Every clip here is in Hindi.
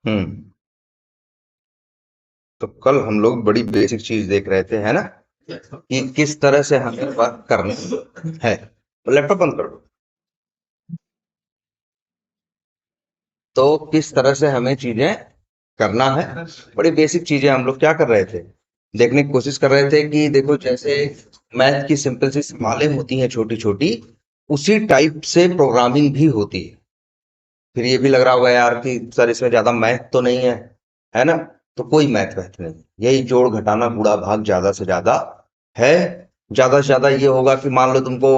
हम्म। तो कल हम लोग बड़ी बेसिक चीज देख रहे थे, है ना, कि किस तरह से हमें वर्क करना है। लैपटॉप बंद कर दो। तो किस तरह से हमें चीजें करना है, बड़ी बेसिक चीजें हम लोग क्या कर रहे थे, देखने की कोशिश कर रहे थे कि देखो जैसे मैथ की सिंपल सी सवालें होती हैं छोटी छोटी, उसी टाइप से प्रोग्रामिंग भी होती है। फिर ये भी लग रहा होगा यार कि सर इसमें ज्यादा मैथ तो नहीं है ना। तो कोई मैथ वैथ नहीं, यही जोड़ घटाना गुणा भाग ज्यादा से ज्यादा है। ज्यादा से ज्यादा ये होगा कि मान लो तुमको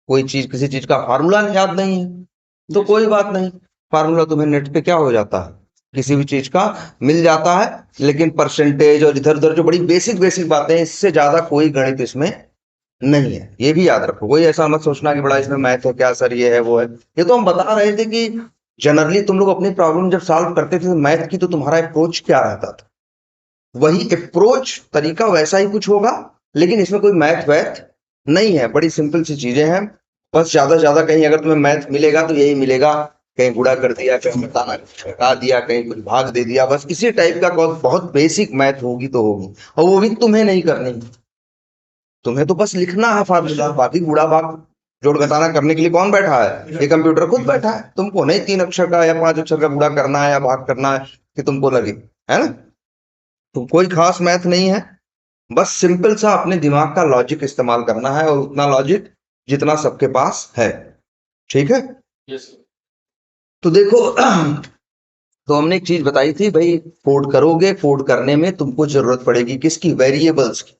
कोई चीज किसी चीज का फार्मूला याद नहीं है, तो कोई बात नहीं, फार्मूला तुम्हें नेट पे क्या हो जाता है, किसी भी चीज का मिल जाता है। लेकिन परसेंटेज और इधर उधर जो बड़ी बेसिक बेसिक बातें हैं, इससे ज्यादा कोई गणित इसमें नहीं है, ये भी याद रखो। कोई ऐसा मत सोचना कि बड़ा इसमें मैथ है क्या सर, ये है वो है। ये तो हम बता रहे थे कि जनरली तुम लोग अपनी प्रॉब्लम जब सॉल्व करते थे तो मैथ की तो तुम्हारा अप्रोच क्या रहता था, वही अप्रोच तरीका वैसा ही कुछ होगा। लेकिन इसमें कोई मैथ वैथ नहीं है, बड़ी सिंपल सी चीजें हैं। बस ज्यादा से ज्यादा कहीं अगर तुम्हें मैथ मिलेगा तो यही मिलेगा, कहीं गुणा कर दिया, कहीं घटा दिया, कहीं कुछ भाग दे दिया, बस इसी टाइप का बहुत बेसिक मैथ होगी तो होगी। और वो भी तुम्हें नहीं करनी, तुम्हें तो बस लिखना है फार्मूला। बाकी गुणा भाग जोड़ घटाना करने के लिए कौन बैठा है, ये कंप्यूटर खुद बैठा है। तुमको नहीं 3 अक्षर का या 5 अक्षर का गुणा करना है या भाग करना है कि तुमको लगे, है ना। तो कोई खास मैथ नहीं है, बस सिंपल सा अपने दिमाग का लॉजिक इस्तेमाल करना है, और उतना लॉजिक जितना सबके पास है। ठीक है। तो देखो तो हमने एक चीज बताई थी भाई, कोड करोगे, कोड करने में तुमको जरूरत पड़ेगी किसकी, वेरिएबल्स की।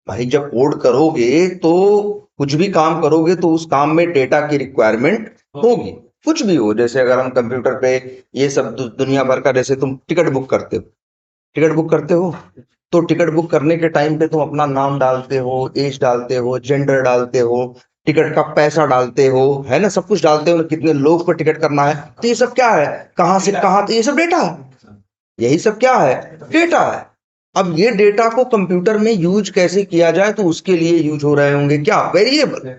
भाई जब कोड करोगे तो कुछ भी काम करोगे तो उस काम में डेटा की रिक्वायरमेंट होगी। कुछ भी हो, जैसे अगर हम कंप्यूटर पे ये सब दुनिया भर का, जैसे तुम टिकट बुक करते हो, टिकट बुक करते हो, तो टिकट बुक करने के टाइम पे तुम अपना नाम डालते हो, एज डालते हो, जेंडर डालते हो, टिकट का पैसा डालते हो, है ना, सब कुछ डालते हो ना, कितने लोग पर टिकट करना है। तो ये सब क्या है, कहाँ से कहाँ, तो ये सब डेटा है। यही सब क्या है, डेटा है। अब ये डेटा को कंप्यूटर में यूज कैसे किया जाए, तो उसके लिए यूज हो रहे होंगे क्या, वेरिएबल।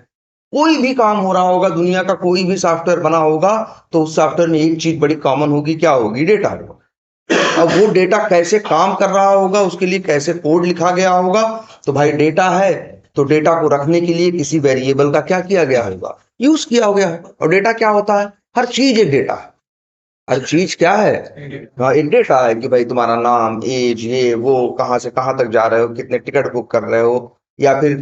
कोई भी काम हो रहा होगा, दुनिया का कोई भी सॉफ्टवेयर बना होगा, तो उस सॉफ्टवेयर में एक चीज बड़ी कॉमन होगी, क्या होगी, डेटा होगा। अब वो डेटा कैसे काम कर रहा होगा, उसके लिए कैसे कोड लिखा गया होगा। तो भाई डेटा है, तो डेटा को रखने के लिए किसी वेरिएबल का क्या किया गया होगा, यूज किया गया होगा। और डेटा क्या होता है, हर चीज एक डेटा है। हर चीज क्या है, हाँ एक डेटा है कि भाई तुम्हारा नाम, एज, ये वो, कहाँ से कहाँ तक जा रहे हो, कितने टिकट बुक कर रहे हो, या फिर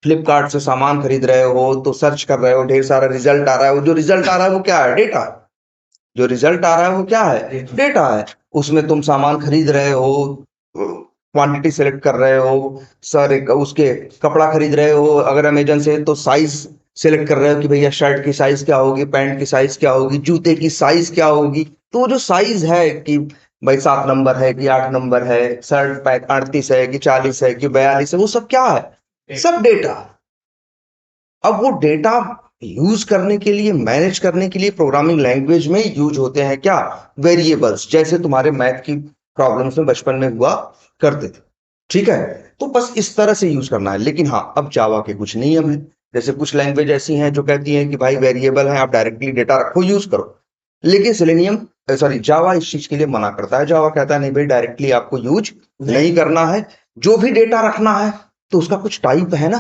फ्लिपकार्ट से सामान खरीद रहे हो तो सर्च कर रहे हो, ढेर सारा रिजल्ट आ रहा है, वो जो रिजल्ट आ रहा है वो क्या है, डेटा। जो रिजल्ट आ रहा है वो क्या है, डेटा है। उसमें तुम सामान खरीद रहे हो, क्वांटिटी सेलेक्ट कर रहे हो, सर एक उसके कपड़ा खरीद रहे हो अगर अमेजन से, तो साइज सेलेक्ट कर रहे हो कि भैया शर्ट की साइज क्या होगी, पैंट की साइज क्या होगी, जूते की साइज क्या होगी। तो वो जो साइज है कि भाई 7 नंबर है कि 8 नंबर है, शर्ट पैंट 38 है कि 40 है कि 42 है, वो सब क्या है, सब डेटा। अब वो डेटा यूज करने के लिए, मैनेज करने के लिए प्रोग्रामिंग लैंग्वेज में यूज होते हैं क्या, वेरिएबल्स, जैसे तुम्हारे मैथ की प्रॉब्लम्स में बचपन में हुआ करते थे। ठीक है। तो बस इस तरह से यूज करना है। लेकिन हाँ, अब जावा के कुछ नियम है। जैसे कुछ लैंग्वेज ऐसी हैं जो कहती हैं कि भाई वेरिएबल है, आप डायरेक्टली डेटा रखो, यूज करो। लेकिन सेलेनियम, सॉरी, जावा इस चीज के लिए मना करता है। जावा कहता है नहीं भाई, डायरेक्टली आपको यूज नहीं करना है। जो भी डेटा रखना है तो उसका कुछ टाइप है ना।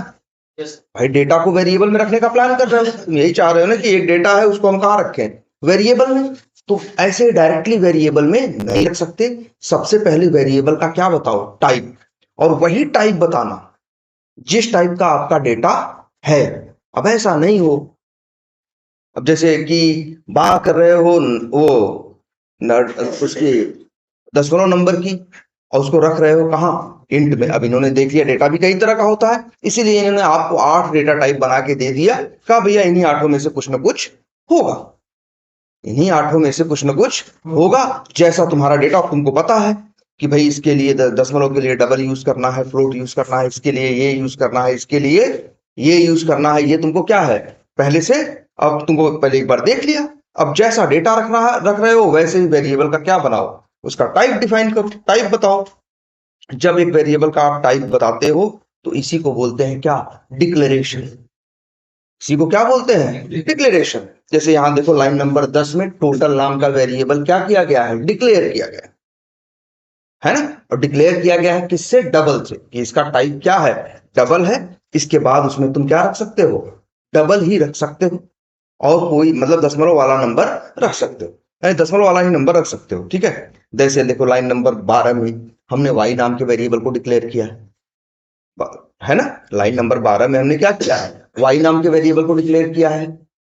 भाई डेटा को वेरिएबल में रखने का प्लान कर रहे हो, तुम यही चाह रहे हो ना कि एक डेटा है उसको हम कहाँ रखें, वेरिएबल में। तो ऐसे डायरेक्टली वेरिएबल में नहीं रख सकते। सबसे पहले वेरिएबल का क्या बताओ, टाइप। और वही टाइप बताना जिस टाइप का आपका डेटा है। अब ऐसा नहीं हो, अब जैसे कि बात कर रहे हो वो उसकी 10वें नंबर की, और उसको रख रहे हो कहाँ, इंट में। अब इन्होंने देख लिया डेटा भी कई तरह का होता है, इसीलिए इन्होंने आपको 8 डेटा टाइप बना के दे दिया। कहा भैया इन्हीं 8 में से कुछ ना कुछ होगा, इन्हीं 8 में से कुछ ना कुछ होगा। जैसा तुम्हारा डेटा तुमको पता है कि भाई इसके लिए दशमलव के लिए डबल यूज करना है, फ्लोट यूज करना है, इसके लिए ये यूज करना है, इसके लिए ये यूज करना है, ये तुमको क्या है पहले से। अब तुमको पहले एक बार देख लिया। अब जैसा डेटा रख रहे हो वैसे ही वेरिएबल का क्या बनाओ, उसका टाइप डिफाइन करो, टाइप बताओ। जब एक वेरिएबल का आप टाइप बताते हो तो इसी को बोलते हैं क्या, डिक्लेरेशन। इसी को क्या बोलते हैं? डिक्लेरेशन। जैसे यहां देखो लाइन नंबर 10 में टोटल नाम का वेरिएबल क्या किया गया है? डिक्लेयर किया गया है ना। और डिक्लेयर किया गया है किससे? डबल से, कि इसका टाइप क्या है? डबल है। इसके बाद उसमें तुम क्या रख सकते हो? डबल ही रख सकते हो, और कोई मतलब दशमलव वाला नंबर रख सकते हो, यानी दशमलव वाला ही नंबर रख सकते हो, ठीक है। जैसे देखो लाइन नंबर 12 में हमने वाई नाम के वेरिएबल को डिक्लेयर किया है ना। लाइन नंबर 12 में हमने क्या किया है? वाई नाम के वेरिएबल को डिक्लेयर किया है।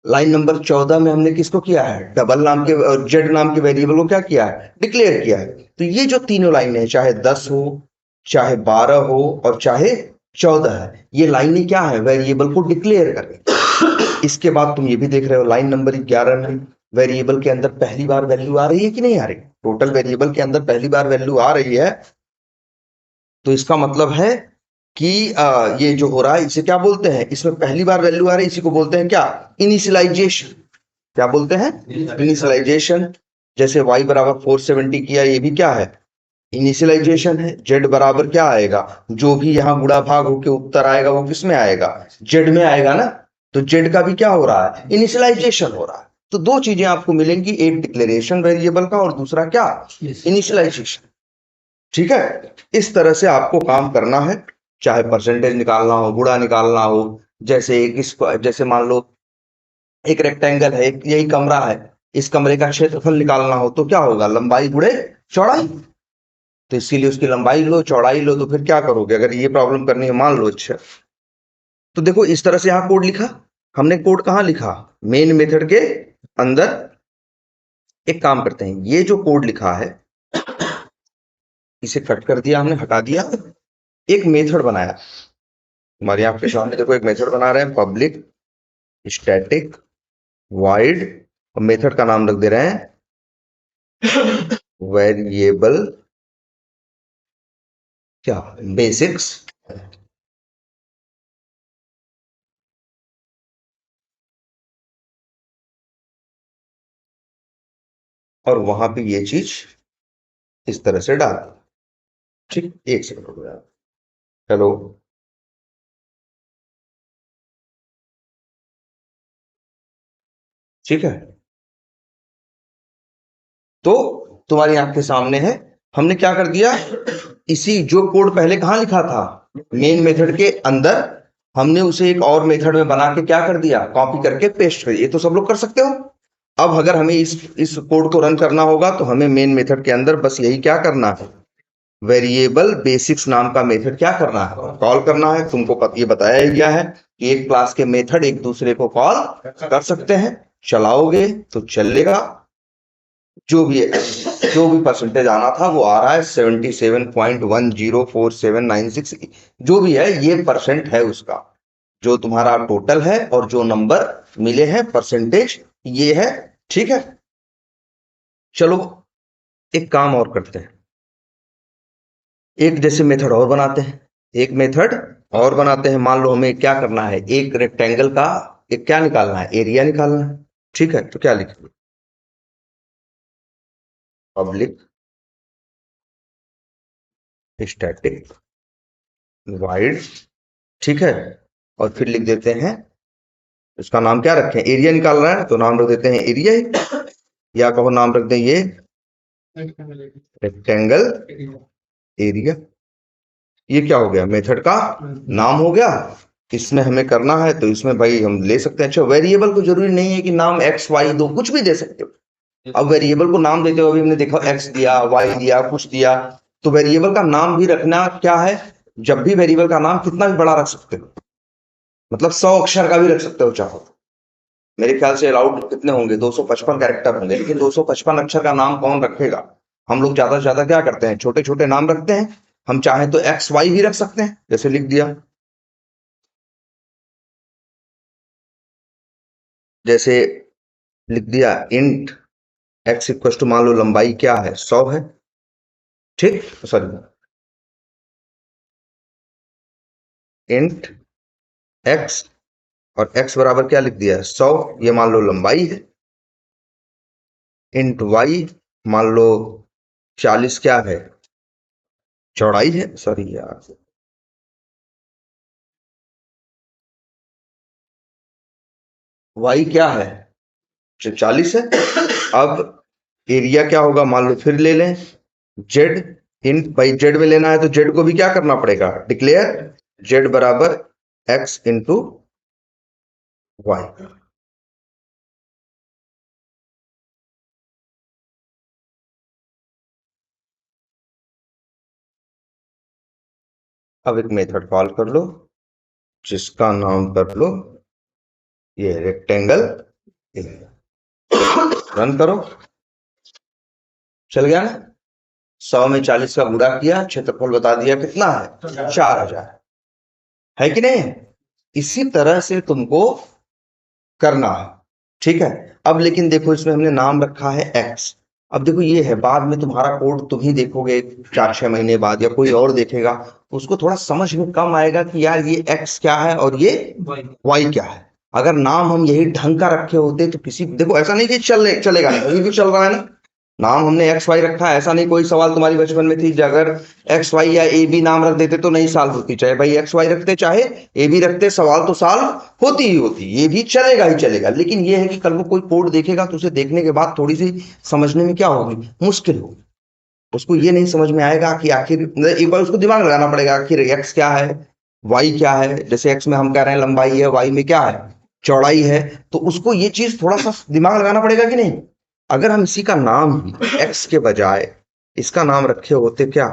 लाइन नंबर 14 में हमने किसको किया है? डबल नाम के और जेड नाम के वेरिएबल को क्या किया है? डिक्लेयर किया है। तो ये जो तीनों लाइनें, चाहे 10 हो, चाहे 12 हो, और चाहे 14 है, ये लाइनें क्या है? वेरिएबल को डिक्लेयर करें। इसके बाद तुम ये भी देख रहे हो लाइन नंबर 11 में वेरिएबल के अंदर पहली बार वैल्यू आ रही है कि नहीं आ रही? टोटल वेरिएबल के अंदर पहली बार वैल्यू आ रही है, तो इसका मतलब है कि ये जो हो रहा है इसे क्या बोलते हैं? इसमें पहली बार वैल्यू आ रही है, इसी को बोलते हैं क्या? इनिशियलाइजेशन। क्या बोलते हैं? इनिशियलाइजेशन। जैसे y बराबर 470 किया, ये भी क्या है? इनिशियलाइजेशन है। z बराबर क्या आएगा? जो भी यहाँ गुणा भाग होके उत्तर आएगा वो किस में आएगा? z में आएगा ना। तो z का भी क्या हो रहा है? इनिशियलाइजेशन हो रहा है। तो दो चीजें आपको मिलेंगी, एक डिक्लेरेशन वेरिएबल का और दूसरा क्या? इनिशियलाइजेशन। ठीक है। इस तरह से आपको काम करना है, चाहे परसेंटेज निकालना हो, गुणा निकालना हो। जैसे एक इस, जैसे मान लो एक रेक्टेंगल है, एक यही कमरा है, इस कमरे का क्षेत्रफल निकालना हो तो क्या होगा? लंबाई गुणे चौड़ाई। तो इसीलिए उसकी लंबाई लो, चौड़ाई लो, तो फिर क्या करोगे अगर ये प्रॉब्लम करनी है? मान लो। अच्छा, तो देखो इस तरह से यहाँ कोड लिखा। हमने कोड कहाँ लिखा? मेन मेथड के अंदर। एक काम करते हैं, ये जो कोड लिखा है इसे कट कर दिया हमने, हटा दिया। एक मेथड बनाया। हमारे यहाँ के सामने देखो एक मेथड बना रहे हैं, पब्लिक स्टैटिक वाइड, और मेथड का नाम रख दे रहे हैं वेरिएबल क्या? बेसिक्स। और वहां पे ये चीज इस तरह से डाल दी। ठीक, एक सेकंड हो गया। हेलो। ठीक है, तो तुम्हारी आंख के सामने है, हमने क्या कर दिया? इसी जो कोड पहले कहाँ लिखा था? मेन मेथड के अंदर, हमने उसे एक और मेथड में बना के क्या कर दिया? कॉपी करके पेस्ट कर दिया। ये तो सब लोग कर सकते हो। अब अगर हमें इस कोड को रन करना होगा तो हमें मेन मेथड के अंदर बस यही क्या करना है? वेरिएबल बेसिक्स नाम का मेथड क्या करना है? कॉल करना है। तुमको ये बताया ही गया है कि एक क्लास के मेथड एक दूसरे को कॉल कर सकते हैं। चलाओगे तो चलेगा। जो भी है, जो भी परसेंटेज आना था वो आ रहा है, 77.104796। जो भी है ये परसेंट है उसका, जो तुम्हारा टोटल है, और जो नंबर मिले हैं परसेंटेज ये है। ठीक है, चलो एक काम और करते हैं। एक जैसे मेथड और बनाते हैं, एक मेथड और बनाते हैं। मान लो हमें क्या करना है? एक रेक्टेंगल का एक क्या निकालना है? एरिया निकालना है। ठीक है, तो क्या लिखेंगे? Public static wide. ठीक है, और फिर लिख देते हैं, इसका नाम क्या रखें? एरिया निकाल रहा है तो नाम रख देते हैं एरिया ही, या कहो नाम रख दें ये रेक्टेंगल एरिया। ये क्या हो गया? मेथड का नाम हो गया। इसमें हमें करना है तो इसमें भाई हम ले सकते हैं। अच्छा, वेरिएबल को जरूरी नहीं है कि नाम एक्स वाई दो, कुछ भी दे सकते हो। अब वेरिएबल को नाम देते हो, अभी हमने देखा एक्स दिया, वाई दिया, कुछ दिया। तो वेरिएबल का नाम भी रखना क्या है? जब भी वेरिएबल का नाम कितना भी बड़ा रख सकते हो, मतलब 100 अक्षर का भी रख सकते हो चाहो तो। मेरे ख्याल से अलाउड कितने होंगे? 255 कैरेक्टर होंगे, लेकिन 255 अक्षर का नाम कौन रखेगा? हम लोग ज्यादा से ज्यादा क्या करते हैं? छोटे छोटे नाम रखते हैं। हम चाहें तो एक्स वाई भी रख सकते हैं, जैसे लिख दिया। जैसे लिख दिया इंट एक्स इक्वल टू, मान लो लंबाई क्या है? 100 है। ठीक, सॉरी, इंट एक्स, और एक्स बराबर क्या लिख दिया है? 100। ये मान लो लंबाई है। इंट वाई, मान लो 40 क्या है? चौड़ाई है। सॉरी यार, वाई क्या है, 40 है। अब एरिया क्या होगा, मान लो फिर ले लें जेड, इन भाई जेड में लेना है तो जेड को भी क्या करना पड़ेगा, डिक्लेयर जेड बराबर एक्स इंटू वाई। अब एक मेथड कॉल कर लो जिसका नाम कर लो ये रेक्टेंगल, रन करो, चल गया ना। 100 में 40 का गुणा किया, क्षेत्रफल बता दिया कितना है, 4000 है कि नहीं। इसी तरह से तुमको करना है, ठीक है। अब लेकिन देखो इसमें हमने नाम रखा है एक्स। अब देखो ये है, बाद में तुम्हारा कोड तुम ही देखोगे 4-6 महीने बाद या कोई और देखेगा, उसको थोड़ा समझ में कम आएगा कि यार ये एक्स क्या है और ये वाई क्या है। अगर नाम हम यही ढंग का रखे होते तो किसी, देखो ऐसा नहीं कि चलेगा नहीं, अभी भी चल रहा है ना। नाम हमने एक्स वाई रखा है, ऐसा नहीं कोई सवाल तुम्हारी बचपन में थी कि अगर एक्स वाई या ए बी नाम रख देते तो नहीं सॉल्व होती, चाहे भाई एक्स वाई रखते चाहे ए बी रखते, सवाल तो सॉल्व होती ही होती, ये भी चलेगा ही चलेगा। लेकिन ये है कि कल को कोई कोड देखेगा तो उसे देखने के बाद थोड़ी सी समझने में क्या होगी, मुश्किल होगी। उसको ये नहीं समझ में आएगा कि आखिर, एक बार उसको दिमाग लगाना पड़ेगा आखिर एक्स क्या है, वाई क्या है। जैसे एक्स में हम कह रहे हैं लंबाई है, वाई में क्या है, चौड़ाई है। तो उसको ये चीज थोड़ा सा दिमाग लगाना पड़ेगा कि नहीं। अगर हम इसी का नाम ही एक्स के बजाय इसका नाम रखे होते क्या,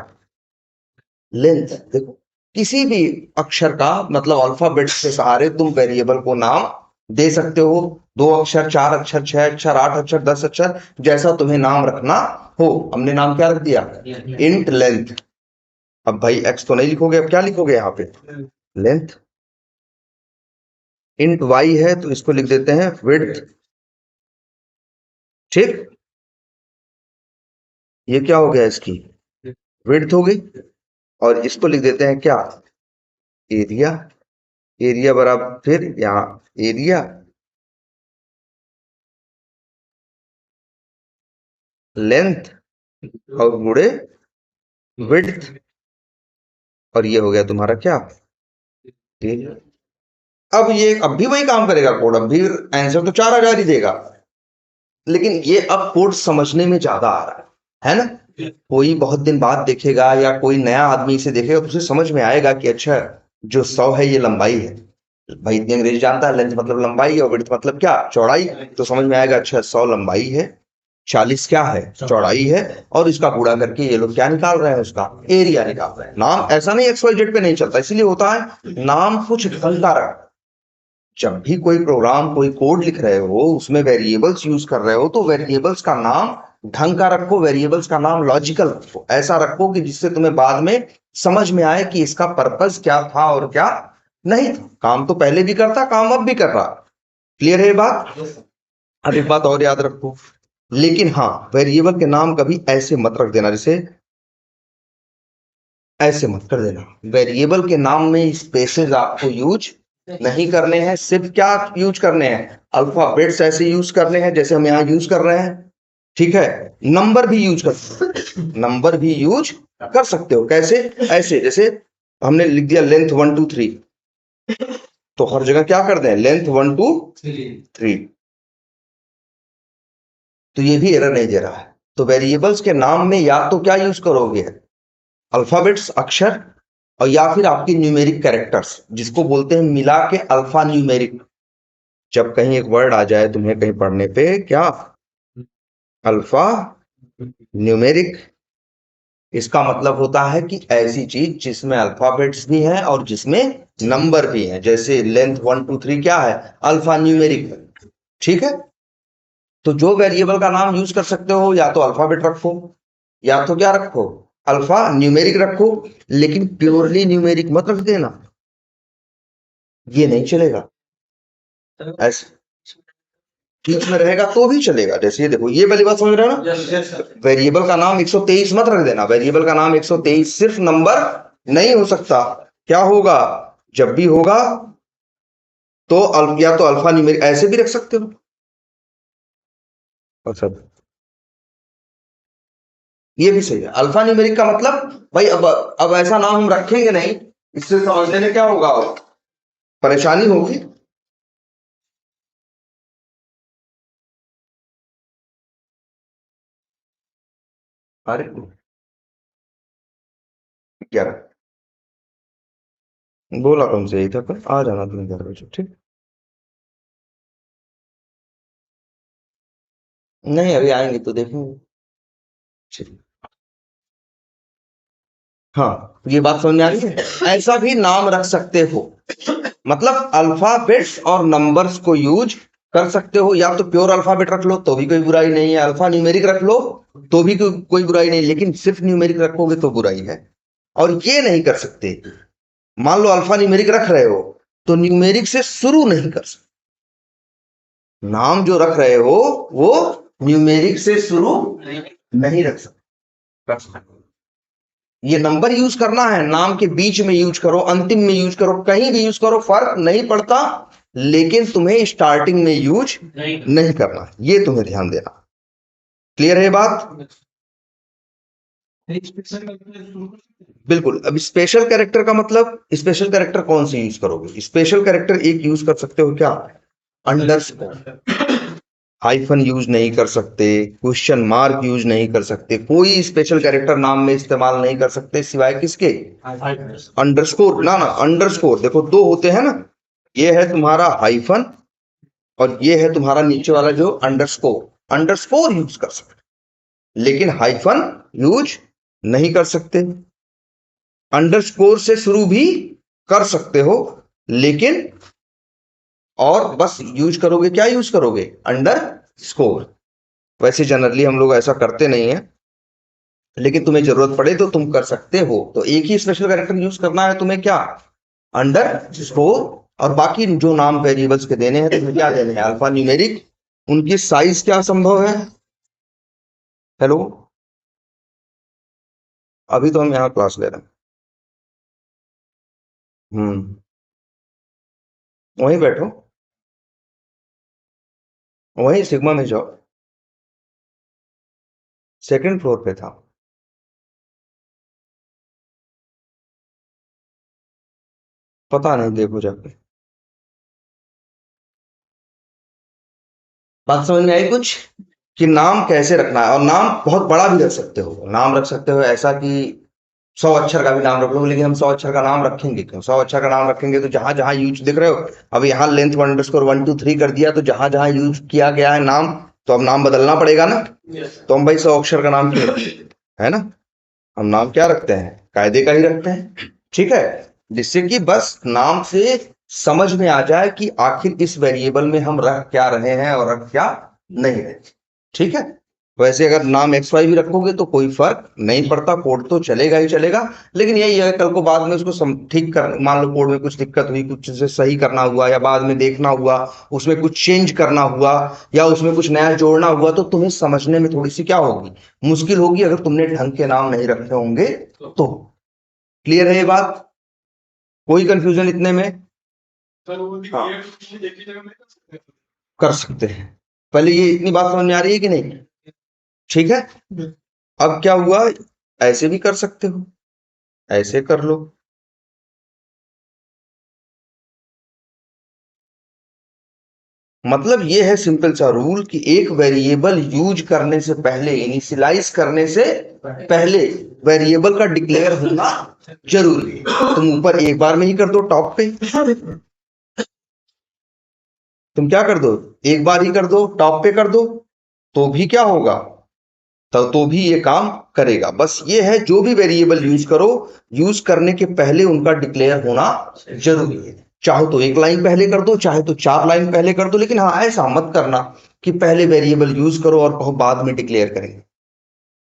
लेंथ, देखो किसी भी अक्षर का मतलब अल्फाबेट के सहारे तुम वेरिएबल को नाम दे सकते हो। 2 अक्षर, 4 अक्षर, 6 अक्षर, 8 अक्षर, 10 अक्षर, जैसा तुम्हें नाम रखना हो। हमने नाम क्या रख दिया, इंट लेंथ। अब भाई एक्स तो नहीं लिखोगे, अब क्या लिखोगे यहाँ पे, लेंथ। इंट वाई है तो इसको लिख देते हैं विड्थ, ठीक। ये क्या हो गया, इसकी विड्थ हो गई। और इसको लिख देते हैं क्या, एरिया। एरिया बराबर फिर यहाँ एरिया लेंथ और गुणे विड्थ, और ये हो गया तुम्हारा क्या, एरिया। अब ये अब भी वही काम करेगा कोड, अब भी आंसर तो 4000 ही देगा। लेकिन ये अब कोड समझने में ज्यादा आ रहा है ना। कोई बहुत दिन बाद देखेगा या कोई नया आदमी इसे देखेगा तो उसे समझ में आएगा कि अच्छा, जो 100 है ये लंबाई है। भाई इतनी अंग्रेजी जानता है, लेंथ मतलब लंबाई और विड्थ मतलब क्या, चौड़ाई। तो समझ में आएगा अच्छा 100 लंबाई है, 40 क्या है, चौड़ाई है। और इसका गुणा करके ये लोग क्या निकाल रहे हैं, उसका एरिया निकाल रहे हैं। नाम ऐसा नहीं एक्स वाई जेड पे नहीं चलता, इसीलिए होता है नाम कुछ ढंग का रख। जब भी कोई प्रोग्राम कोई कोड लिख रहे हो उसमें वेरिएबल्स यूज कर रहे हो तो वेरिएबल्स का नाम ढंग का रखो, वेरिएबल्स का नाम लॉजिकल रखो, ऐसा रखो कि जिससे तुम्हें बाद में समझ में आए कि इसका पर्पस क्या था और क्या नहीं था। काम तो पहले भी करता, काम अब भी कर रहा। क्लियर है ये बात। अब एक बात और याद रखो, लेकिन हाँ वेरिएबल के नाम कभी ऐसे मत रख देना, जैसे ऐसे मत कर देना। वेरिएबल के नाम में स्पेसेस आपको यूज नहीं करने हैं। सिर्फ क्या यूज करने हैं, अल्फाबेट्स ऐसे यूज करने हैं जैसे हम यहाँ यूज कर रहे हैं, ठीक है। नंबर भी यूज कर, नंबर भी यूज कर सकते हो, कैसे, ऐसे जैसे हमने लिख दिया लेंथ 1 2 3, तो हर जगह क्या कर दें, लेंथ 1 2 3। तो ये भी एरर नहीं दे रहा है। तो वेरिएबल्स के नाम में या तो क्या यूज करोगे, अल्फाबेट्स अक्षर, और या फिर आपके न्यूमेरिक कैरेक्टर्स जिसको बोलते हैं मिला के अल्फा न्यूमेरिक। जब कहीं एक वर्ड आ जाए तुम्हें कहीं पढ़ने पे, क्या, अल्फा न्यूमेरिक, इसका मतलब होता है कि ऐसी चीज जिसमें अल्फाबेट्स भी हैं और जिसमें नंबर भी हैं। जैसे लेंथ 1 2 3 क्या है, अल्फा न्यूमेरिक, ठीक है। तो जो वेरिएबल का नाम यूज कर सकते हो या तो अल्फाबेट रखो या तो क्या रखो, अल्फा न्यूमेरिक रखो। लेकिन प्योरली न्यूमेरिक मत रख देना, ये नहीं चलेगा। ऐसे बीच में रहेगा तो भी चलेगा। जैसे ये देखो, ये वाली बात समझ रहे हो ना। वेरिएबल का नाम 123 मत रख देना, वेरिएबल का नाम 123 सिर्फ नंबर नहीं हो सकता। क्या होगा, जब भी होगा तो या तो अल्फा न्यूमेरिक ऐसे भी रख सकते हो। अच्छा, ये भी सही है। अल्फा न्यूमेरिक का मतलब भाई अब ऐसा नाम हम रखेंगे नहीं, इससे समझने में क्या होगा, परेशानी होगी। अरे 11 बोला तुमसे यही था, कल आ जाना तुम 11 बजे, ठीक। नहीं अभी आएंगे तो देखेंगे। ठीक। हाँ ये बात समझ में आ रही है। ऐसा भी नाम रख सकते हो, मतलब अल्फाबेट्स और नंबर्स को यूज कर सकते हो। या तो प्योर अल्फाबेट रख लो तो भी कोई बुराई नहीं है, अल्फा न्यूमेरिक रख लो तो भी कोई बुराई नहीं, लेकिन सिर्फ न्यूमेरिक रखोगे तो बुराई है। और ये नहीं कर सकते, मान लो अल्फा न्यूमेरिक रख रहे हो तो न्यूमेरिक से शुरू नहीं कर सकते। नाम जो रख रहे हो वो न्यूमेरिक से शुरू नहीं रख सकते। ये नंबर यूज करना है, नाम के बीच में यूज करो, अंतिम में यूज करो, कहीं भी यूज करो, फर्क नहीं पड़ता, लेकिन तुम्हें स्टार्टिंग में यूज नहीं करना, ये तुम्हें ध्यान देना। क्लियर है बात? बिल्कुल। अब स्पेशल कैरेक्टर का मतलब, स्पेशल कैरेक्टर कौन से यूज करोगे? स्पेशल कैरेक्टर एक यूज कर सकते हो क्या, अंडरस्कोर। हाइफन यूज नहीं कर सकते, क्वेश्चन मार्क यूज नहीं कर सकते, कोई स्पेशल कैरेक्टर नाम में इस्तेमाल नहीं कर सकते सिवाय किसके, अंडरस्कोर। ना ना अंडरस्कोर देखो दो होते हैं ना, ये है तुम्हारा हाइफन और ये है तुम्हारा नीचे वाला जो अंडरस्कोर। अंडरस्कोर यूज कर सकते लेकिन हाइफन यूज नहीं कर सकते। अंडरस्कोर से शुरू भी कर सकते हो लेकिन, और बस यूज करोगे क्या, यूज करोगे अंडर स्कोर। वैसे जनरली हम लोग ऐसा करते नहीं है, लेकिन तुम्हें जरूरत पड़े तो तुम कर सकते हो। तो एक ही स्पेशल कैरेक्टर यूज करना है तुम्हें, क्या, अंडर स्कोर। और बाकी जो नाम वेरिएबल्स के देने हैं तुम्हें क्या देने हैं, अल्फा न्यूमेरिक। उनकी साइज क्या संभव है, हेलो, अभी तो हम यहाँ क्लास ले रहे हैं। वहीं बैठो, वहीं सिग्मा में जाओ, सेकंड फ्लोर पे था। पता नहीं, देखो जाके। बात समझ में आई कुछ, कि नाम कैसे रखना है। और नाम बहुत बड़ा भी रख सकते हो, नाम रख सकते हो ऐसा कि 100 अक्षर का भी नाम रख लो, लेकिन हम 100 अक्षर का नाम रखेंगे क्यों, 100 अक्षर का नाम रखेंगे तो जहां जहां यूज दिख रहे हो, अब यहाँ लेंथ अंडरस्कोर 1 2 3 कर दिया तो जहां जहां यूज किया गया है नाम, तो अब नाम बदलना पड़ेगा ना। तो हम भाई 100 अक्षर का नाम क्यों रखें? है ना, हम नाम क्या रखते हैं, कायदे का ही रखते हैं, ठीक है। जिससे कि बस नाम से समझ में आ जाए कि आखिर इस वेरिएबल में हम रख क्या रहे हैं और रख क्या नहीं रहे, ठीक है। वैसे अगर नाम एक्स वाई भी रखोगे तो कोई फर्क नहीं पड़ता, कोड तो चलेगा ही चलेगा। लेकिन यही है, कल को बाद में उसको ठीक कर, मान लो कोड में कुछ दिक्कत हुई, कुछ से सही करना हुआ या बाद में देखना हुआ, उसमें कुछ चेंज करना हुआ या उसमें कुछ नया जोड़ना हुआ, तो तुम्हें समझने में थोड़ी सी क्या होगी, मुश्किल होगी, अगर तुमने ढंग के नाम नहीं रखे होंगे तो। क्लियर है ये बात, कोई कंफ्यूजन इतने में? हाँ कर सकते हैं। पहले ये इतनी बात समझ में आ रही है कि नहीं, ठीक है। अब क्या हुआ, ऐसे भी कर सकते हो, ऐसे कर लो। मतलब ये है सिंपल सा रूल कि एक वेरिएबल यूज करने से पहले, इनिशियलाइज करने से पहले वेरिएबल का डिक्लेयर होना जरूरी है। तुम ऊपर एक बार में ही कर दो टॉप पे, तुम क्या कर दो, एक बार ही कर दो टॉप पे कर दो, तो भी क्या होगा, तो भी ये काम करेगा। बस ये है, जो भी वेरिएबल यूज करो, यूज करने के पहले उनका डिक्लेयर होना जरूरी है। चाहो तो एक लाइन पहले कर दो, चाहे तो 4 लाइन पहले कर दो, लेकिन हाँ ऐसा मत करना कि पहले वेरिएबल यूज करो और कहो बाद में डिक्लेयर करेंगे।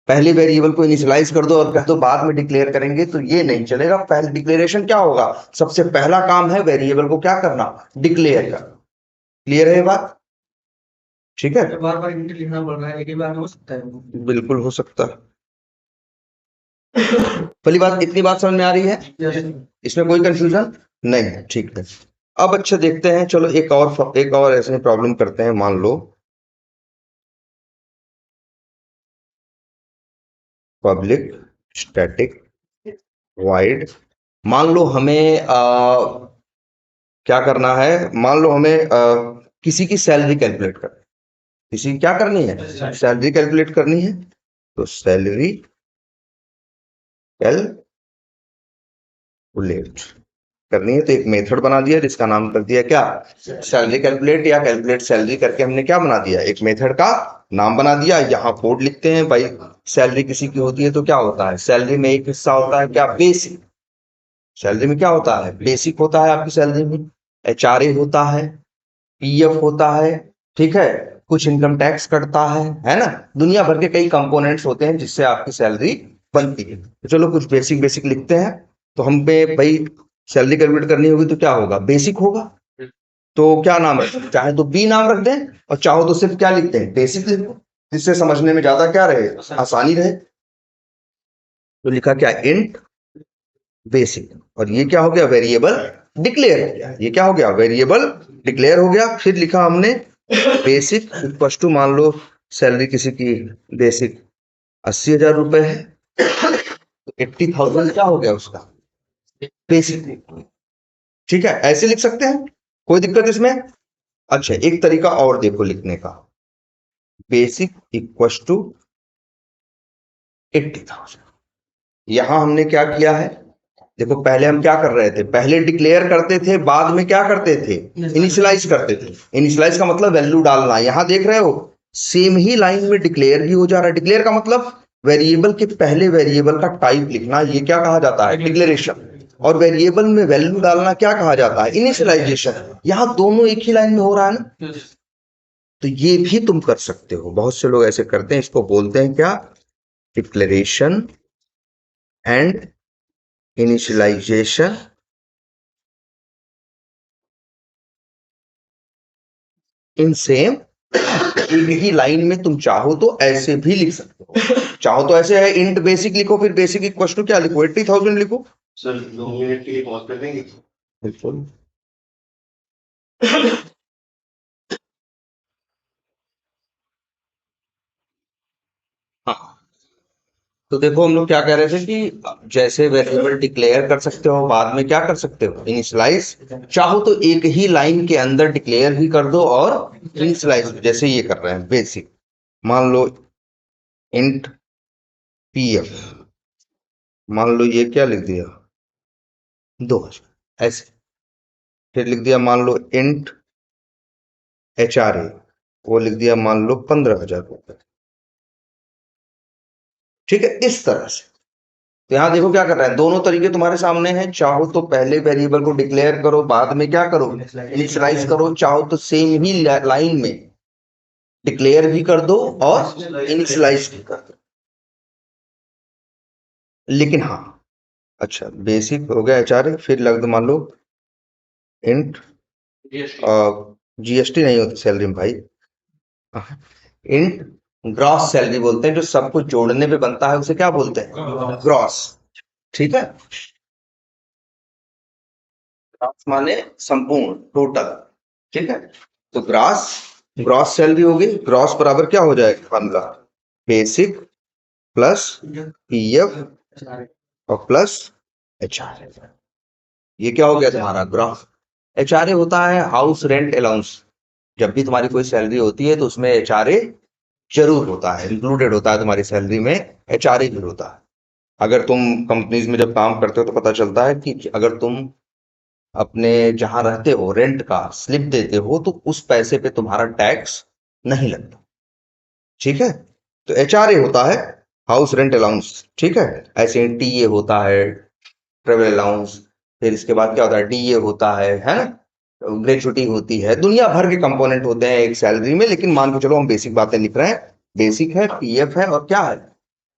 पहले वेरिएबल को इनिशियलाइज कर दो और कह दो बाद में डिक्लेयर करेंगे, तो ये नहीं चलेगा। पहले डिक्लेरेशन क्या होगा, सबसे पहला काम है वेरिएबल को क्या करना, डिक्लेयर करना। क्लियर है ये बात, ठीक है। बार बार इंट लिखना पड़ रहा है, एक ही बार में हो सकता है, बिल्कुल हो सकता है। पहली बात, इतनी बात समझ में आ रही है, इसमें कोई कंफ्यूजन नहीं है, ठीक है। अब अच्छा देखते हैं, चलो एक और ऐसे प्रॉब्लम करते हैं। मान लो पब्लिक स्टैटिक वाइड, मान लो हमें क्या करना है, मान लो हमें किसी की सैलरी कैलकुलेट कर, किसी की क्या करनी है, सैलरी कैलकुलेट करनी है। तो सैलरी कैलकुलेट करनी है, तो एक मेथड बना दिया जिसका नाम कर दिया क्या, सैलरी कैलकुलेट, या कैलकुलेट सैलरी करके हमने क्या बना दिया, एक मेथड का नाम बना दिया। यहाँ कोड लिखते हैं भाई, सैलरी किसी की होती है तो क्या होता है, सैलरी में एक हिस्सा होता है क्या, बेसिक। सैलरी में क्या होता है, बेसिक होता है आपकी सैलरी में, एचआरए होता है, पीएफ होता है, ठीक है, कुछ इनकम टैक्स कटता है ना, दुनिया भर के कई कंपोनेंट्स होते हैं जिससे आपकी सैलरी बनती है। तो चलो कुछ बेसिक बेसिक लिखते हैं। तो हम पे भाई सैलरी कैलकुलेट करनी होगी तो क्या होगा, बेसिक होगा। तो क्या नाम है, चाहे तो बी नाम रख दें और चाहो तो सिर्फ क्या लिखते हैं, बेसिक लिख दो, जिससे समझने में ज्यादा क्या रहे, आसानी रहे। तो लिखा क्या, इंट बेसिक, और ये क्या हो गया, वेरिएबल डिक्लेयर हो गया। ये क्या हो गया, वेरिएबल डिक्लेयर हो गया। फिर लिखा हमने बेसिक इक्वल टू, मान लो सैलरी किसी की बेसिक 80,000 रुपए है, तो 80,000 क्या हो गया उसका बेसिक। ठीक है, ऐसे लिख सकते हैं, कोई दिक्कत इसमें। अच्छा, एक तरीका और देखो लिखने का, बेसिक इक्वल टू 80,000। यहां हमने क्या किया है, देखो पहले हम क्या कर रहे थे, पहले डिक्लेयर करते थे, बाद में क्या करते थे, इनिशियलाइज करते थे। इनिशियलाइज का मतलब वैल्यू डालना, यहां देख रहे हो सेम ही लाइन में डिक्लेयर भी हो जा रहा है। डिक्लेयर का मतलब वेरिएबल के पहले वेरिएबल का टाइप लिखना, ये क्या कहा जाता है, डिक्लेरेशन। और वेरिएबल में वैल्यू डालना क्या कहा जाता है, इनिशियलाइजेशन। यहां दोनों एक ही लाइन में हो रहा है ना, तो ये भी तुम कर सकते हो। बहुत से लोग ऐसे करते हैं, इसको बोलते हैं क्या, declaration and initialization in same, एक ही लाइन में तुम चाहो तो ऐसे भी लिख सकते हो। चाहो तो ऐसे है, इंट बेसिक लिखो, फिर बेसिक इक्वल टू क्या लिखो, 80,000 लिखो। सर 2 मिनट के लिए पॉज कर देंगे, बिल्कुल। हाँ, तो देखो हम लोग क्या कह रहे थे कि जैसे वेरिएबल डिक्लेयर कर सकते हो, बाद में क्या कर सकते हो, इनिशियलाइज। चाहो तो एक ही लाइन के अंदर डिक्लेयर भी कर दो और इनिशियलाइज, जैसे ये कर रहे हैं बेसिक, मान लो इंट पीएफ, मान लो ये क्या लिख दिया, 2,000 ऐसे। फिर लिख दिया मान लो इंट एचआरए, वो लिख दिया मान लो 15,000 रुपए। ठीक है, इस तरह से। तो यहां देखो क्या कर रहा है, दोनों तरीके तुम्हारे सामने हैं। चाहो तो पहले वेरिएबल को डिक्लेयर करो, बाद में क्या करो, इनिशियलाइज करो। चाहो तो सेम ही लाइन में डिक्लेयर भी कर दो और इनिशियलाइज भी कर दो। लेकिन हाँ, अच्छा बेसिक हो गया एचआरए, फिर लग दो मान लो इंट, जीएसटी नहीं होती सैलरी में भाई, इंट ग्रॉस सैलरी बोलते हैं, जो सब कुछ जोड़ने पे बनता है उसे क्या बोलते हैं, ग्रॉस। ठीक है, ग्रॉस माने संपूर्ण, टोटल। ठीक है, तो ग्रॉस, ग्रॉस सैलरी होगी, ग्रॉस बराबर क्या हो जाएगा, फॉर्मूला बेसिक प्लस पीएफ और प्लस एचआर। ये क्या हो गया तुम्हारा ग्रॉस। एचआरए होता है हाउस रेंट अलाउंस। जब भी तुम्हारी कोई सैलरी होती है तो उसमें एचआरए जरूर होता है, इंक्लूडेड होता है तुम्हारी सैलरी में, एचआरए भी होता है। अगर तुम कंपनीज में जब काम करते हो तो पता चलता है कि अगर तुम अपने जहां रहते हो रेंट का स्लिप देते हो तो उस पैसे पे तुम्हारा टैक्स नहीं लगता। ठीक है, तो एचआरए होता है हाउस रेंट अलाउंस। ठीक है, ऐसे टीए होता है, ट्रेवल अलाउंस, फिर इसके बाद क्या होता है, डीए होता है ना, ग्रेचुटी होती है, दुनिया भर के कंपोनेंट होते हैं एक सैलरी में। लेकिन मान के चलो हम बेसिक बातें लिख रहे हैं, बेसिक है, पीएफ है, और क्या है,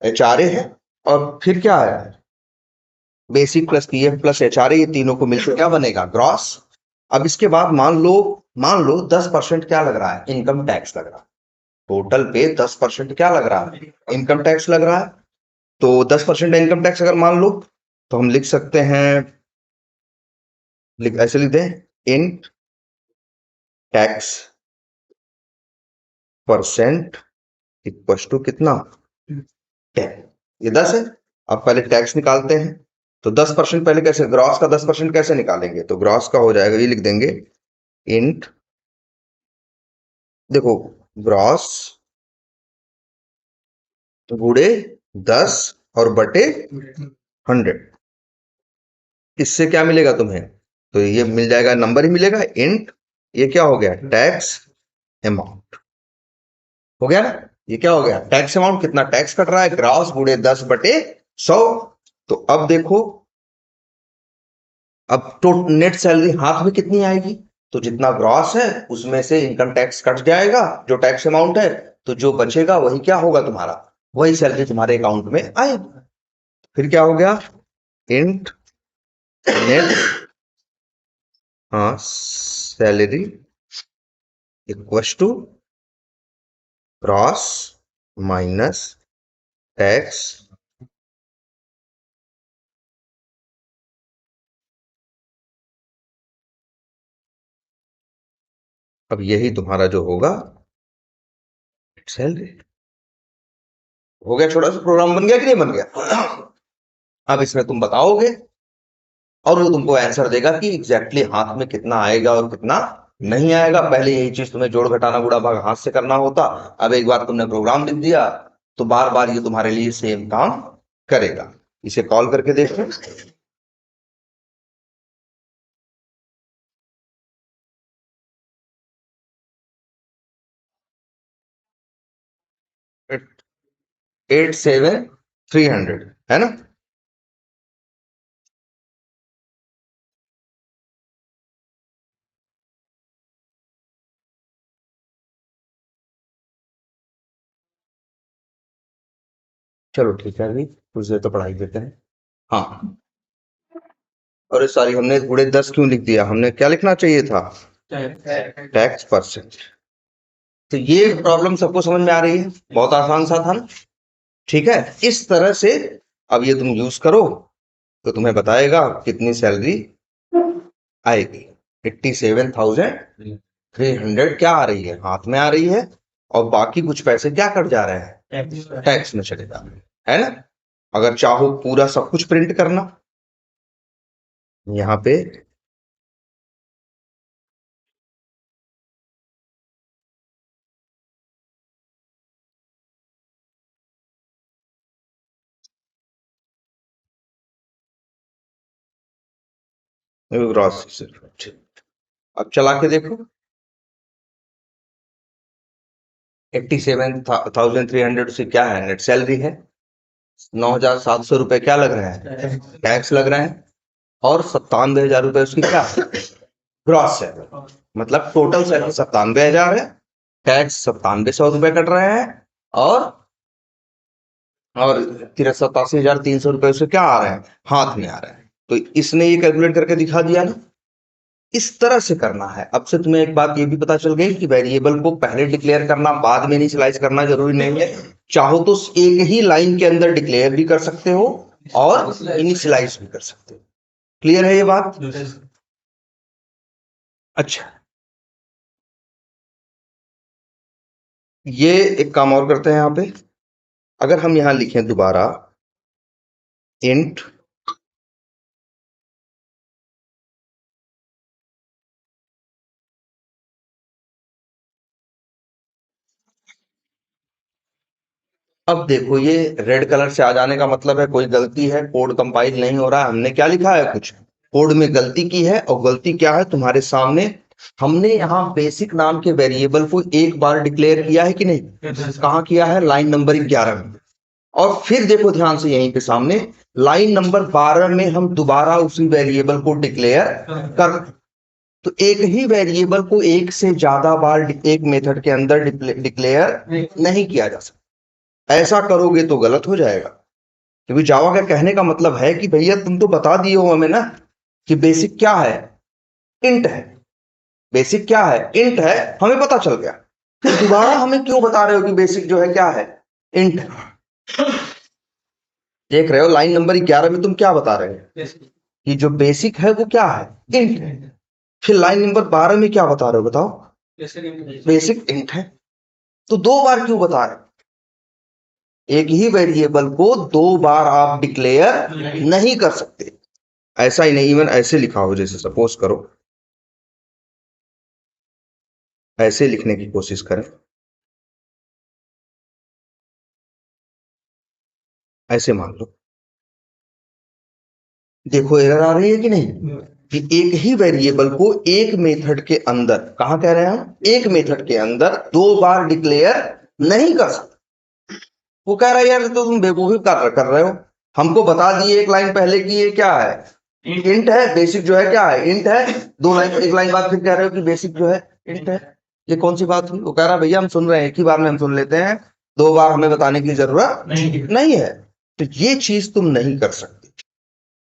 एचआरए है, और फिर क्या है, basic plus PF plus HRA, ये तीनों को मिलकर क्या बनेगा, ग्रॉस। अब इसके बाद मान लो 10% क्या लग रहा है, इनकम टैक्स लग रहा है। टोटल पे 10% क्या लग रहा है, इनकम टैक्स लग रहा है। तो 10% इनकम टैक्स अगर मान लो, तो हम लिख सकते हैं, ऐसे लिख दें, int tax percent equal to कितना, 10। ये 10 है। अब पहले टैक्स निकालते हैं, तो 10% पहले कैसे, ग्रॉस का 10% कैसे निकालेंगे, तो ग्रॉस का हो जाएगा, ये लिख देंगे इंट, देखो ग्रॉस गुणे 10 और बटे 100, इससे क्या मिलेगा तुम्हें? तो ये मिल जाएगा, नंबर ही मिलेगा इंट, ये क्या हो गया? टैक्स अमाउंट हो गया ना। ये क्या हो गया? Tax amount. कितना टैक्स कट रहा है? ग्रॉस गुणे 10 बटे 100। तो अब देखो, अब तो नेट सैलरी हाथ में कितनी आएगी? तो जितना ग्रॉस है उसमें से इनकम टैक्स कट जाएगा, जो टैक्स अमाउंट है, तो जो बचेगा वही क्या होगा तुम्हारा? वही सैलरी तुम्हारे अकाउंट में आएगी। फिर क्या हो गया? इंट नेट, हाँ, salary equals to gross minus tax. अब यही तुम्हारा जो होगा सैलरी। हो गया, छोटा सा प्रोग्राम बन गया कि नहीं बन गया? अब इसमें तुम बताओगे और वो तुमको आंसर देगा कि एग्जैक्टली हाथ में कितना आएगा और कितना नहीं आएगा। पहले यही चीज तुम्हें जोड़ घटाना गुणा भाग हाथ से करना होता, अब एक बार तुमने प्रोग्राम लिख दिया तो बार बार ये तुम्हारे लिए सेम काम करेगा। इसे कॉल करके देखो। 87,300 है ना? चलो ठीक है, अभी कुछ देर तो पढ़ाई देते हैं। हाँ, अरे सॉरी, हमने गुणे 10 क्यों लिख दिया? हमने क्या लिखना चाहिए था? Tax percent. तो ये प्रॉब्लम सबको समझ में आ रही है? बहुत आसान सा था ना? ठीक है, इस तरह से अब ये तुम यूज करो तो तुम्हें बताएगा कितनी सैलरी आएगी। 87,300 क्या आ रही है? हाथ में आ रही है, और बाकी कुछ पैसे क्या कट जा रहे हैं? टैक्स में चले जा रहे हैं, है ना? अगर चाहो पूरा सब कुछ प्रिंट करना यहाँ पे, ग्रॉस, अब चला के देखो। 87,300 से क्या है? नेट सैलरी है। 9,700 रुपए क्या लग रहे हैं? टैक्स लग रहे हैं। और 97,000 रुपए उसकी क्या है? Gross salary. मतलब टोटल सैलरी 97,000 है, टैक्स 97,100 रुपए कट रहे हैं, और और 87,300 रुपए उससे क्या आ रहे हैं? हाथ में आ रहे हैं। तो इसने ये कैलकुलेट करके दिखा दिया ना। इस तरह से करना है। अब से तुम्हें एक बात ये भी पता चल गई कि वेरिएबल को पहले डिक्लेयर करना, बाद में इनिशियलाइज करना जरूरी नहीं है। चाहो तो एक ही लाइन के अंदर डिक्लेयर भी कर सकते हो और इनिशियलाइज भी कर सकते हो। क्लियर है ये बात? अच्छा, ये एक काम और करते हैं यहाँ पे। अगर हम यहाँ लिखें दोबारा इंट, अब देखो ये रेड कलर से आ जाने का मतलब है कोई गलती है, कोड कंपाइल नहीं हो रहा है। हमने क्या लिखा है? कुछ कोड में गलती की है, और गलती क्या है तुम्हारे सामने। हमने यहाँ बेसिक नाम के वेरिएबल को एक बार डिक्लेयर किया है कि नहीं? कहाँ किया है? लाइन नंबर 11 में। और फिर देखो ध्यान से, यहीं पे सामने लाइन नंबर 12 में हम दोबारा उसी वेरिएबल को डिक्लेयर कर। तो एक ही वेरिएबल को एक से ज्यादा बार एक मेथड के अंदर डिक्लेयर नहीं किया जा सकता। ऐसा करोगे तो गलत हो जाएगा। क्योंकि जावा का कहने का मतलब है कि भैया तुम तो बता दिए हो हमें ना कि बेसिक क्या है? इंट है। बेसिक क्या है? इंट है। हमें पता चल गया, फिर दोबारा हमें क्यों बता रहे हो कि बेसिक जो है क्या है? इंट है। देख रहे हो लाइन नंबर 11 में तुम क्या बता रहे हो? कि जो बेसिक है वो क्या है? इंट है। फिर लाइन नंबर 12 में क्या बता रहे हो बताओ? बेसिक इंट है। तो दो बार क्यों बता रहे हो? एक ही वेरिएबल को दो बार आप डिक्लेयर नहीं कर सकते। ऐसा ही नहीं, इवन ऐसे लिखा हो, जैसे सपोज करो ऐसे लिखने की कोशिश करें। ऐसे मान लो। देखो एरर आ रही है कि नहीं, कि एक ही वेरिएबल को एक मेथड के अंदर, कहां कह रहे हैं हम, एक मेथड के अंदर दो बार डिक्लेयर नहीं कर सकते। वो कह रहा है यार तो तुम बेवकूफी कर रहे हो, हमको बता दिए एक लाइन पहले कि ये क्या है, इंट है, बेसिक जो है क्या है, इंट है। दो लाइन, एक लाइन बाद फिर कह रहे हो कि बेसिक जो है इंट है। ये कौन सी बात हुई? वो कह रहा है भैया हम सुन रहे हैं, एक ही बार में हम सुन लेते हैं, दो बार हमें बताने की जरूरत नहीं है। तो ये चीज तुम नहीं कर सकते।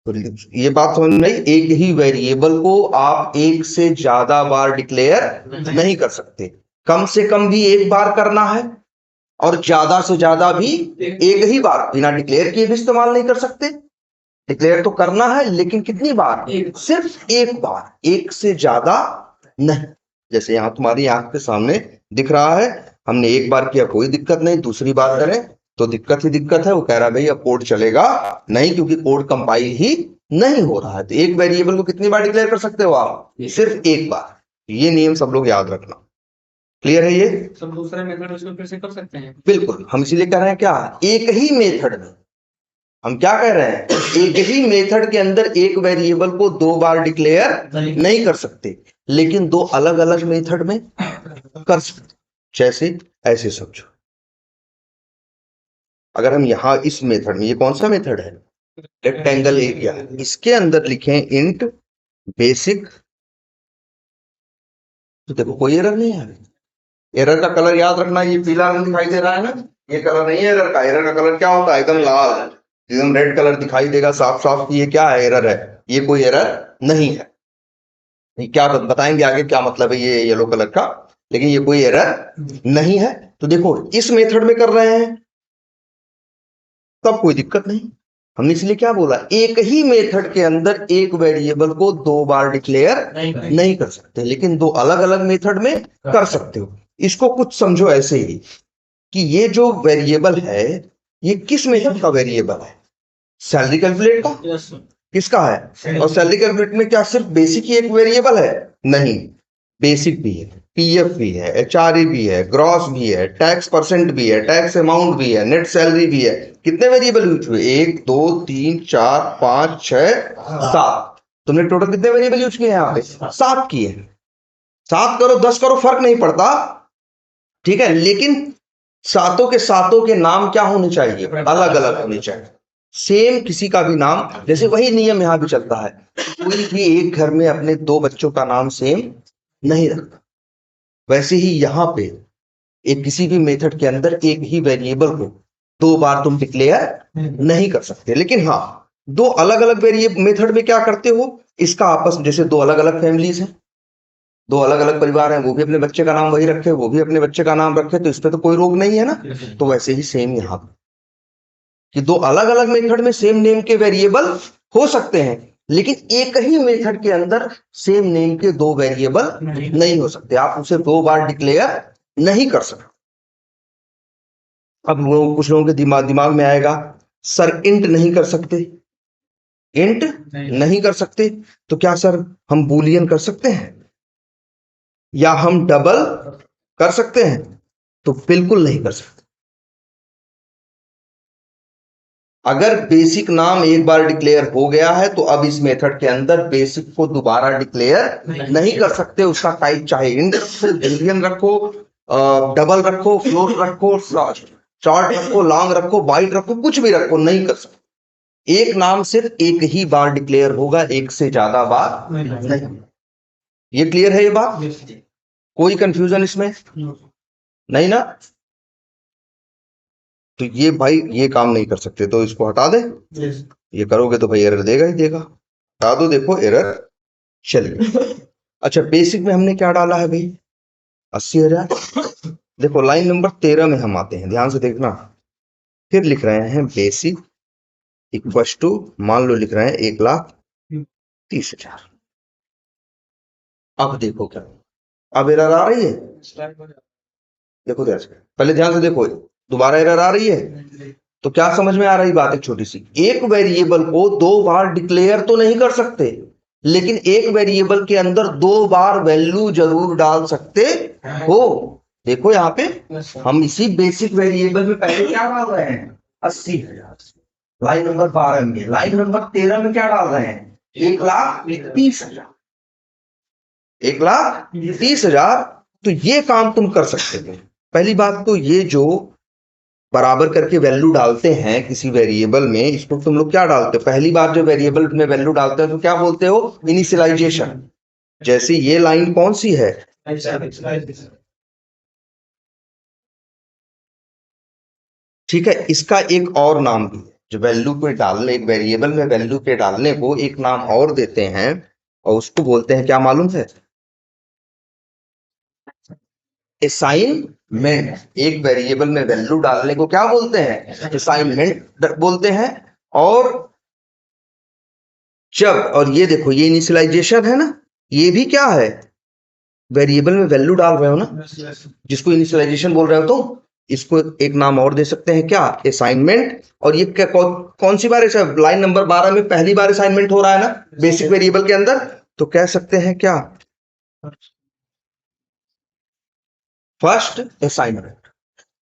तो ये बात समझ में आई, एक ही वेरिएबल को आप एक से ज्यादा बार डिक्लेयर नहीं कर सकते। कम से कम भी एक बार करना है, और ज्यादा से ज्यादा भी एक ही बार, बिना डिक्लेयर किए भी इस्तेमाल नहीं कर सकते। डिक्लेयर तो करना है, लेकिन कितनी बार, सिर्फ एक बार, एक से ज्यादा नहीं। जैसे यहां तुम्हारी आंख के सामने दिख रहा है, हमने एक बार किया कोई दिक्कत नहीं, दूसरी बार करें तो दिक्कत ही दिक्कत है। वो कह रहा है भाई अब कोड चलेगा नहीं, क्योंकि कोड कंपाइल ही नहीं हो रहा है। तो एक वेरिएबल को कितनी बार डिक्लेयर कर सकते हो आप, सिर्फ एक बार। ये नियम सब लोग याद रखना। क्लियर है ये? सब दूसरे मेथड उसको फिर से कर सकते हैं। बिल्कुल, हम इसीलिए कह रहे हैं क्या, एक ही मेथड में, हम क्या कह रहे हैं, एक ही मेथड के अंदर एक वेरिएबल को दो बार डिक्लेयर नहीं कर सकते, लेकिन दो अलग अलग मेथड में कर सकते। जैसे ऐसे समझो, अगर हम यहां इस मेथड में, ये कौन सा मेथड है, रेक्टेंगल एरिया, इसके अंदर लिखें इंट बेसिक, तो देखो कोई एरर नहीं है। एरर का कलर याद रखना, ये पीला रंग दिखाई दे रहा है ना, ये कलर नहीं है एरर का। एरर का कलर क्या होता है, एकदम लाल, एकदम रेड कलर दिखाई देगा साफ साफ कि ये क्या है, एरर है। ये कोई एरर नहीं है। ये क्या बताएंगे आगे क्या मतलब है ये येलो कलर का, लेकिन ये कोई एरर नहीं है। तो देखो इस मेथड में कर रहे हैं तब कोई दिक्कत नहीं। हमने इसलिए क्या बोला, एक ही मेथड के अंदर एक वेरिएबल को दो बार डिक्लेयर नहीं कर सकते, लेकिन दो अलग अलग मेथड में कर सकते हो। इसको कुछ समझो ऐसे ही कि ये जो वेरिएबल है ये किस मेथड का वेरिएबल है, सैलरी कैलकुलेट का। किसका है, और सैलरी कैलकुलेट में क्या सिर्फ बेसिक ही एक वेरिएबल है? नहीं, बेसिक भी है, पीएफ भी है, एचआरए भी है, ग्रॉस भी है, टैक्स परसेंट भी है, टैक्स अमाउंट भी है, नेट सैलरी भी है। कितने वेरिएबल यूज हुए, 1 2 3 4 5 6 7। तुमने टोटल कितने वेरिएबल यूज किए यहाँ पे, 7 किए। 7 करो 10 करो फर्क नहीं पड़ता, ठीक है, लेकिन सातों के सातों के नाम क्या होने चाहिए, अलग अलग होने चाहिए। सेम किसी का भी नाम, जैसे वही नियम यहां भी चलता है, कोई भी एक घर में अपने दो बच्चों का नाम सेम नहीं रखता। वैसे ही यहां पे एक किसी भी मेथड के अंदर एक ही वेरिएबल को दो बार तुम डिक्लेयर नहीं कर सकते, लेकिन हाँ दो अलग अलग वेरिएबल मेथड में क्या करते हो, इसका आपस में, जैसे दो अलग अलग फैमिलीज हैं, दो अलग अलग परिवार हैं, वो भी अपने बच्चे का नाम वही रखे, वो भी अपने बच्चे का नाम रखे, तो इस पे तो कोई रोक नहीं है ना। तो वैसे ही सेम यहां कि दो अलग अलग मेथड में सेम नेम के वेरिएबल हो सकते हैं, लेकिन एक ही मेथड के अंदर सेम नेम के दो वेरिएबल नहीं हो सकते। आप उसे दो बार डिक्लेयर नहीं कर सकते। अब कुछ लोगों के दिमाग में आएगा, सर इंट नहीं कर सकते, इंट नहीं कर सकते, तो क्या सर हम बूलियन कर सकते हैं, या हम डबल कर सकते हैं? तो बिल्कुल नहीं कर सकते। अगर बेसिक नाम एक बार डिक्लेयर हो गया है तो अब इस मेथड के अंदर बेसिक को दोबारा डिक्लेयर नहीं कर सकते। उसका टाइप चाहे इंट रखो, बूलियन रखो, डबल रखो, फ्लोट रखो, शॉर्ट रखो, लॉन्ग रखो, बाइट रखो, कुछ भी रखो, नहीं कर सकते। एक नाम सिर्फ एक ही बार डिक्लेयर होगा, एक से ज्यादा बार नहीं। ये क्लियर है ये बात, कोई कंफ्यूजन इसमें नहीं ना? तो ये भाई ये काम नहीं कर सकते, तो इसको हटा दे। ये करोगे तो भाई एरर देगा ही देगा, हटा दो, देखो एरर चलिए। अच्छा बेसिक में हमने क्या डाला है भाई, 80,000। देखो लाइन नंबर 13 में हम आते हैं, ध्यान से देखना। फिर लिख रहे हैं बेसिक इक्वल टू, मान लो लिख रहे हैं 1,30,000। अब देखो क्या, अब एरर आ रही है, देखो ध्यान से, पहले ध्यान से देखो, दोबारा एरर आ रही है। तो क्या समझ में आ रही बात, एक छोटी सी, एक वेरिएबल को दो बार डिक्लेयर तो नहीं कर सकते, लेकिन एक वेरिएबल के अंदर दो बार वैल्यू जरूर डाल सकते हो। देखो यहाँ पे हम इसी बेसिक वेरिएबल में पहले क्या डाल रहे हैं, 80,000, लाइन नंबर 12 में, लाइन नंबर 13 में क्या डाल रहे हैं? 1,30,000, 1,30,000। तो ये काम तुम कर सकते हो। पहली बात तो ये जो बराबर करके वैल्यू डालते हैं किसी वेरिएबल में, इसको तुम लोग क्या डालते हो? पहली बार जो वेरिएबल में वैल्यू डालते हो तो क्या बोलते हो? इनिशियलाइजेशन। जैसे ये लाइन कौन सी है? ठीक है, इसका एक और नाम भी है, जो वैल्यू पे डालने, एक वेरिएबल में वैल्यू पे डालने को एक नाम और देते हैं, और उसको बोलते हैं, क्या मालूम है? असाइनमेंट। एक वेरिएबल में वैल्यू डालने को क्या बोलते हैं? असाइनमेंट बोलते हैं। और जब, और ये देखो, ये इनिशियलाइजेशन है ना, ये भी क्या है? वेरिएबल में वैल्यू डाल रहे हो ना, जिसको इनिशियलाइजेशन बोल रहे हो, तो इसको एक नाम और दे सकते हैं, क्या? असाइनमेंट। और ये कौन सी बार ऐसा लाइन नंबर 12 में पहली बार असाइनमेंट हो रहा है ना, बेसिक वेरिएबल के अंदर, तो कह सकते हैं क्या? First assignment.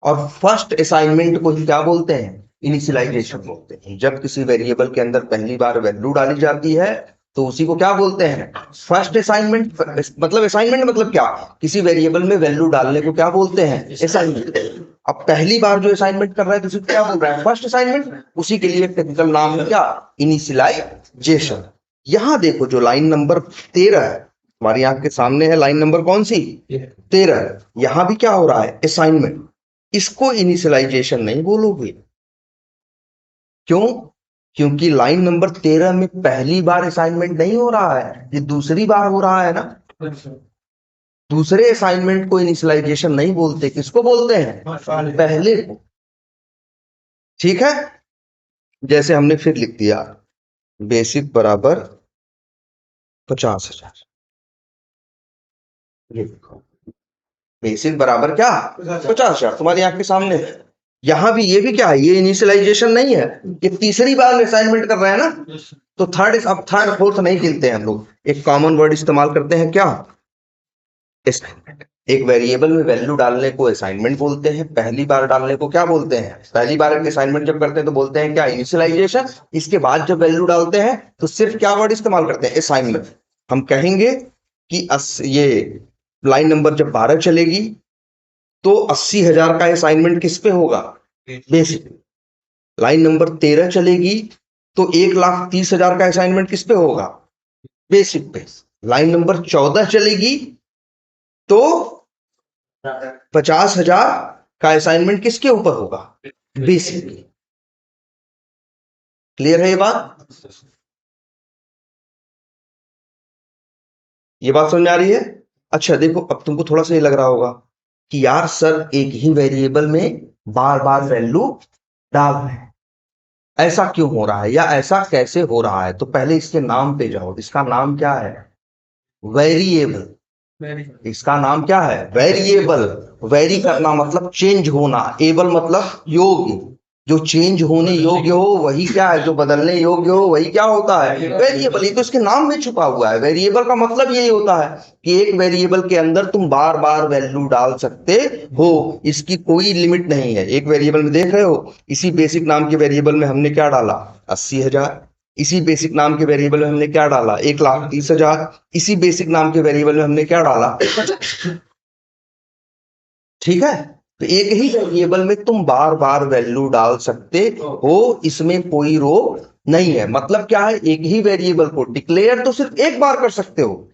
और फर्स्ट असाइनमेंट को ही क्या बोलते हैं? इनिशियलाइजेशन बोलते हैं। जब किसी वेरिएबल के अंदर पहली बार वैल्यू डाली जाती है तो उसी को क्या बोलते हैं? First assignment. मतलब असाइनमेंट मतलब क्या? किसी वेरिएबल में वैल्यू डालने को क्या बोलते हैं? असाइनमेंट। अब पहली बार जो असाइनमेंट कर रहा है तो उसे क्या बोल रहा है? First assignment. उसी के लिए टेक्निकल नाम है क्या? इनिशियलाइजेशन। यहां देखो, जो लाइन नंबर 13 है हमारी आंख के सामने है, लाइन नंबर कौन सी? 13। यहां भी क्या हो रहा है? असाइनमेंट। इसको इनिशियलाइजेशन नहीं बोलोगे। क्यों? क्योंकि लाइन नंबर 13 में पहली बार असाइनमेंट नहीं हो रहा है, ये दूसरी बार हो रहा है ना। दूसरे असाइनमेंट को इनिशियलाइजेशन नहीं बोलते, किसको बोलते हैं? पहले को। ठीक है, जैसे हमने फिर लिख दिया, बेसिक बराबर 50,000। ये देखो, बेसिक बराबर क्या? 50,000 तुम्हारी आंख के सामने है। यहां भी, ये भी क्या है? ये इनिशियलाइजेशन नहीं है, ये तीसरी बार असाइनमेंट कर रहे हैं ना। तो थर्ड, अब थर्ड फोर्थ नहीं गिनते हैं हम लोग, एक कॉमन वर्ड इस्तेमाल करते हैं, क्या? असाइनमेंट। एक वेरिएबल में वैल्यू डालने को असाइनमेंट बोलते हैं, पहली बार डालने को क्या बोलते हैं? पहली बार असाइनमेंट जब करते हैं तो बोलते हैं क्या? इनिशियलाइजेशन। इसके बाद जब वैल्यू डालते हैं तो सिर्फ क्या वर्ड इस्तेमाल करते हैं? असाइनमेंट। हम कहेंगे कि ये लाइन नंबर जब 12 चलेगी तो 80,000 का असाइनमेंट किस पे होगा? बेसिक। लाइन नंबर 13 चलेगी तो 1,30,000 का असाइनमेंट किस पे होगा? बेसिक पे। लाइन नंबर 14 चलेगी तो 50,000 का असाइनमेंट किसके ऊपर होगा? बेसिक। क्लियर है ये बात? ये बात समझ में आ रही है? अच्छा देखो, अब तुमको थोड़ा सा ये लग रहा होगा कि यार सर, एक ही वेरिएबल में बार बार वैल्यू डाल रहे हैं, ऐसा क्यों हो रहा है, या ऐसा कैसे हो रहा है? तो पहले इसके नाम पे जाओ। इसका नाम क्या है? वेरिएबल। इसका नाम क्या है? वेरिएबल। वेरी करना मतलब चेंज होना, एबल मतलब योग्य। जो चेंज होने योग्य हो वही क्या है? जो बदलने योग्य हो वही क्या होता है? वेरिएबल। ये तो इसके नाम में छुपा हुआ है। वेरिएबल का मतलब यही होता है कि एक वेरिएबल के अंदर तुम बार बार वैल्यू डाल सकते हो, इसकी कोई लिमिट नहीं है। एक वेरिएबल में देख रहे हो, इसी बेसिक नाम के वेरिएबल में हमने क्या डाला? 80,000। इसी बेसिक नाम के वेरिएबल में हमने क्या डाला? 1,30,000। इसी बेसिक नाम के वेरिएबल में हमने क्या डाला? ठीक है, तो एक ही वेरिएबल में तुम बार बार वैल्यू डाल सकते हो, इसमें कोई रोक नहीं है। मतलब क्या है? एक ही वेरिएबल को डिक्लेयर तो सिर्फ एक बार कर सकते हो,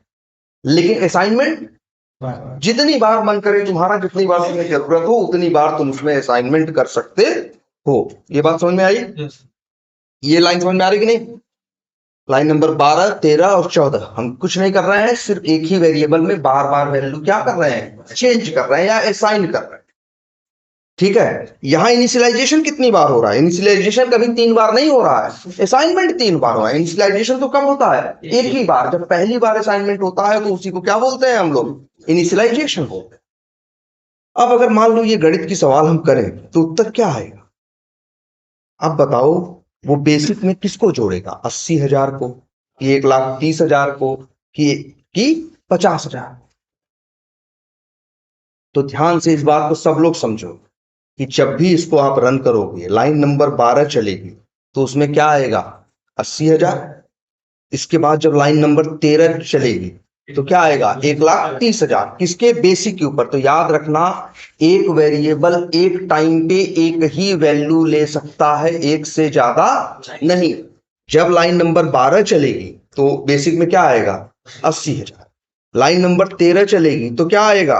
लेकिन असाइनमेंट जितनी बार मन करे तुम्हारा, जितनी बार तुम्हें जरूरत हो उतनी बार तुम उसमें असाइनमेंट कर सकते हो। ये बात समझ में आई? ये लाइन समझ में आ रही कि नहीं? लाइन नंबर 12, 13 और 14 हम कुछ नहीं कर रहे हैं, सिर्फ एक ही वेरिएबल में बार बार वैल्यू क्या कर रहे हैं? चेंज कर रहे हैं या असाइन कर रहे हैं। ठीक है, यहां इनिशियलाइजेशन कितनी बार हो रहा है? इनिशियलाइजेशन कभी 3 बार नहीं हो रहा है, असाइनमेंट 3 बार हुआ है। इनिशियलाइजेशन तो कब होता है? एक ही बार। जब पहली बार असाइनमेंट होता है तो उसी को क्या बोलते हैं हम लोग? इनिशियलाइजेशन बोलते हैं। अब अगर मान लो ये गणित की सवाल हम करें तो उत्तर क्या आएगा? अब बताओ, वो बेसिक में किसको जोड़ेगा? 80,000 को, कि 1,30,000 को, कि 50,000? तो ध्यान से इस बात को सब लोग समझो कि जब भी इसको आप रन करोगे, लाइन नंबर 12 चलेगी तो उसमें क्या आएगा 80,000। इसके बाद जब लाइन नंबर 13 चलेगी तो क्या आएगा 1,30,000 किसके बेसिक के ऊपर। तो याद रखना एक वेरिएबल एक टाइम पे एक ही वैल्यू ले सकता है, एक से ज्यादा नहीं। जब लाइन नंबर 12 चलेगी तो बेसिक में क्या आएगा 80,000। लाइन नंबर 13 चलेगी तो क्या आएगा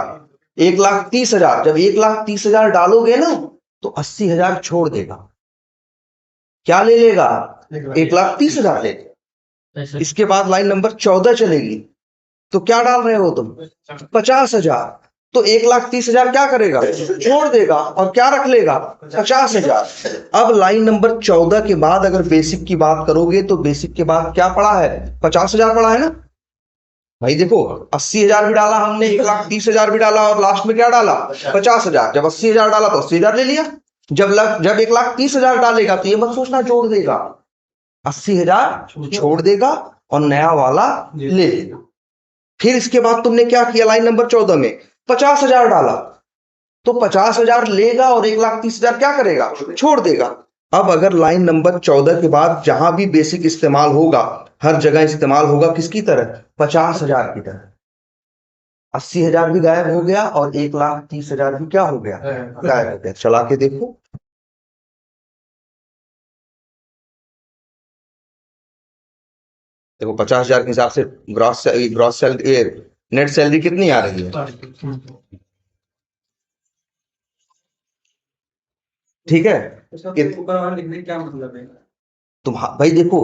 1,30,000। जब 1,30,000 डालोगे ना तो 80,000 छोड़ देगा, क्या ले लेगा 1,30,000 ले लेगा। इसके बाद लाइन नंबर 14 चलेगी तो क्या डाल रहे हो तुम 50,000। तो 1,30,000 क्या करेगा छोड़ देगा और क्या रख लेगा 50,000। अब लाइन नंबर 14 के बाद अगर बेसिक की बात करोगे तो बेसिक के बाद क्या पड़ा है 50,000 पड़ा है ना भाई। देखो 80,000 भी डाला हमने, 1,30,000 भी डाला और लास्ट में क्या डाला 50,000। जब 80,000 डाला तो 80,000 ले लिया। जब 1,30,000 डालेगा तो ये मत सोचना जोड़ देगा, 80,000 छोड़ देगा और नया वाला ले लेगा। फिर इसके बाद तुमने क्या किया लाइन नंबर 14 में 50,000 डाला तो 50,000 लेगा और 1,30,000 क्या करेगा छोड़ देगा। अब अगर लाइन नंबर 14 के बाद जहां भी बेसिक इस्तेमाल होगा हर जगह इस्तेमाल होगा किसकी तरह 50,000 की तरह। 80,000 भी गायब हो गया और 1,30,000 भी क्या हो गया गायब हो गया। चला के देखो देखो 50,000 के हिसाब से ग्रॉस सैलरी नेट सैलरी कितनी आ रही है ठीक है। ऊपर वाला लिखने का क्या मतलब है? तुम भाई देखो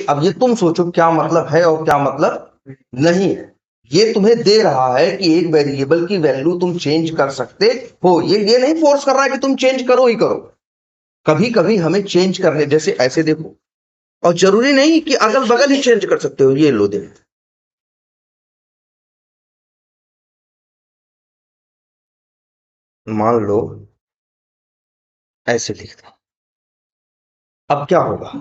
अब ये तुम सोचो क्या मतलब है और क्या मतलब नहीं है। ये तुम्हें दे रहा है कि एक वेरिएबल की वैल्यू तुम चेंज कर सकते हो, ये नहीं फोर्स कर रहा है कि तुम चेंज करो ही करो। कभी कभी हमें चेंज करने जैसे ऐसे देखो, और जरूरी नहीं कि अगल बगल ही चेंज कर सकते हो। ये लो देखो मान लो ऐसे लिखता, अब क्या होगा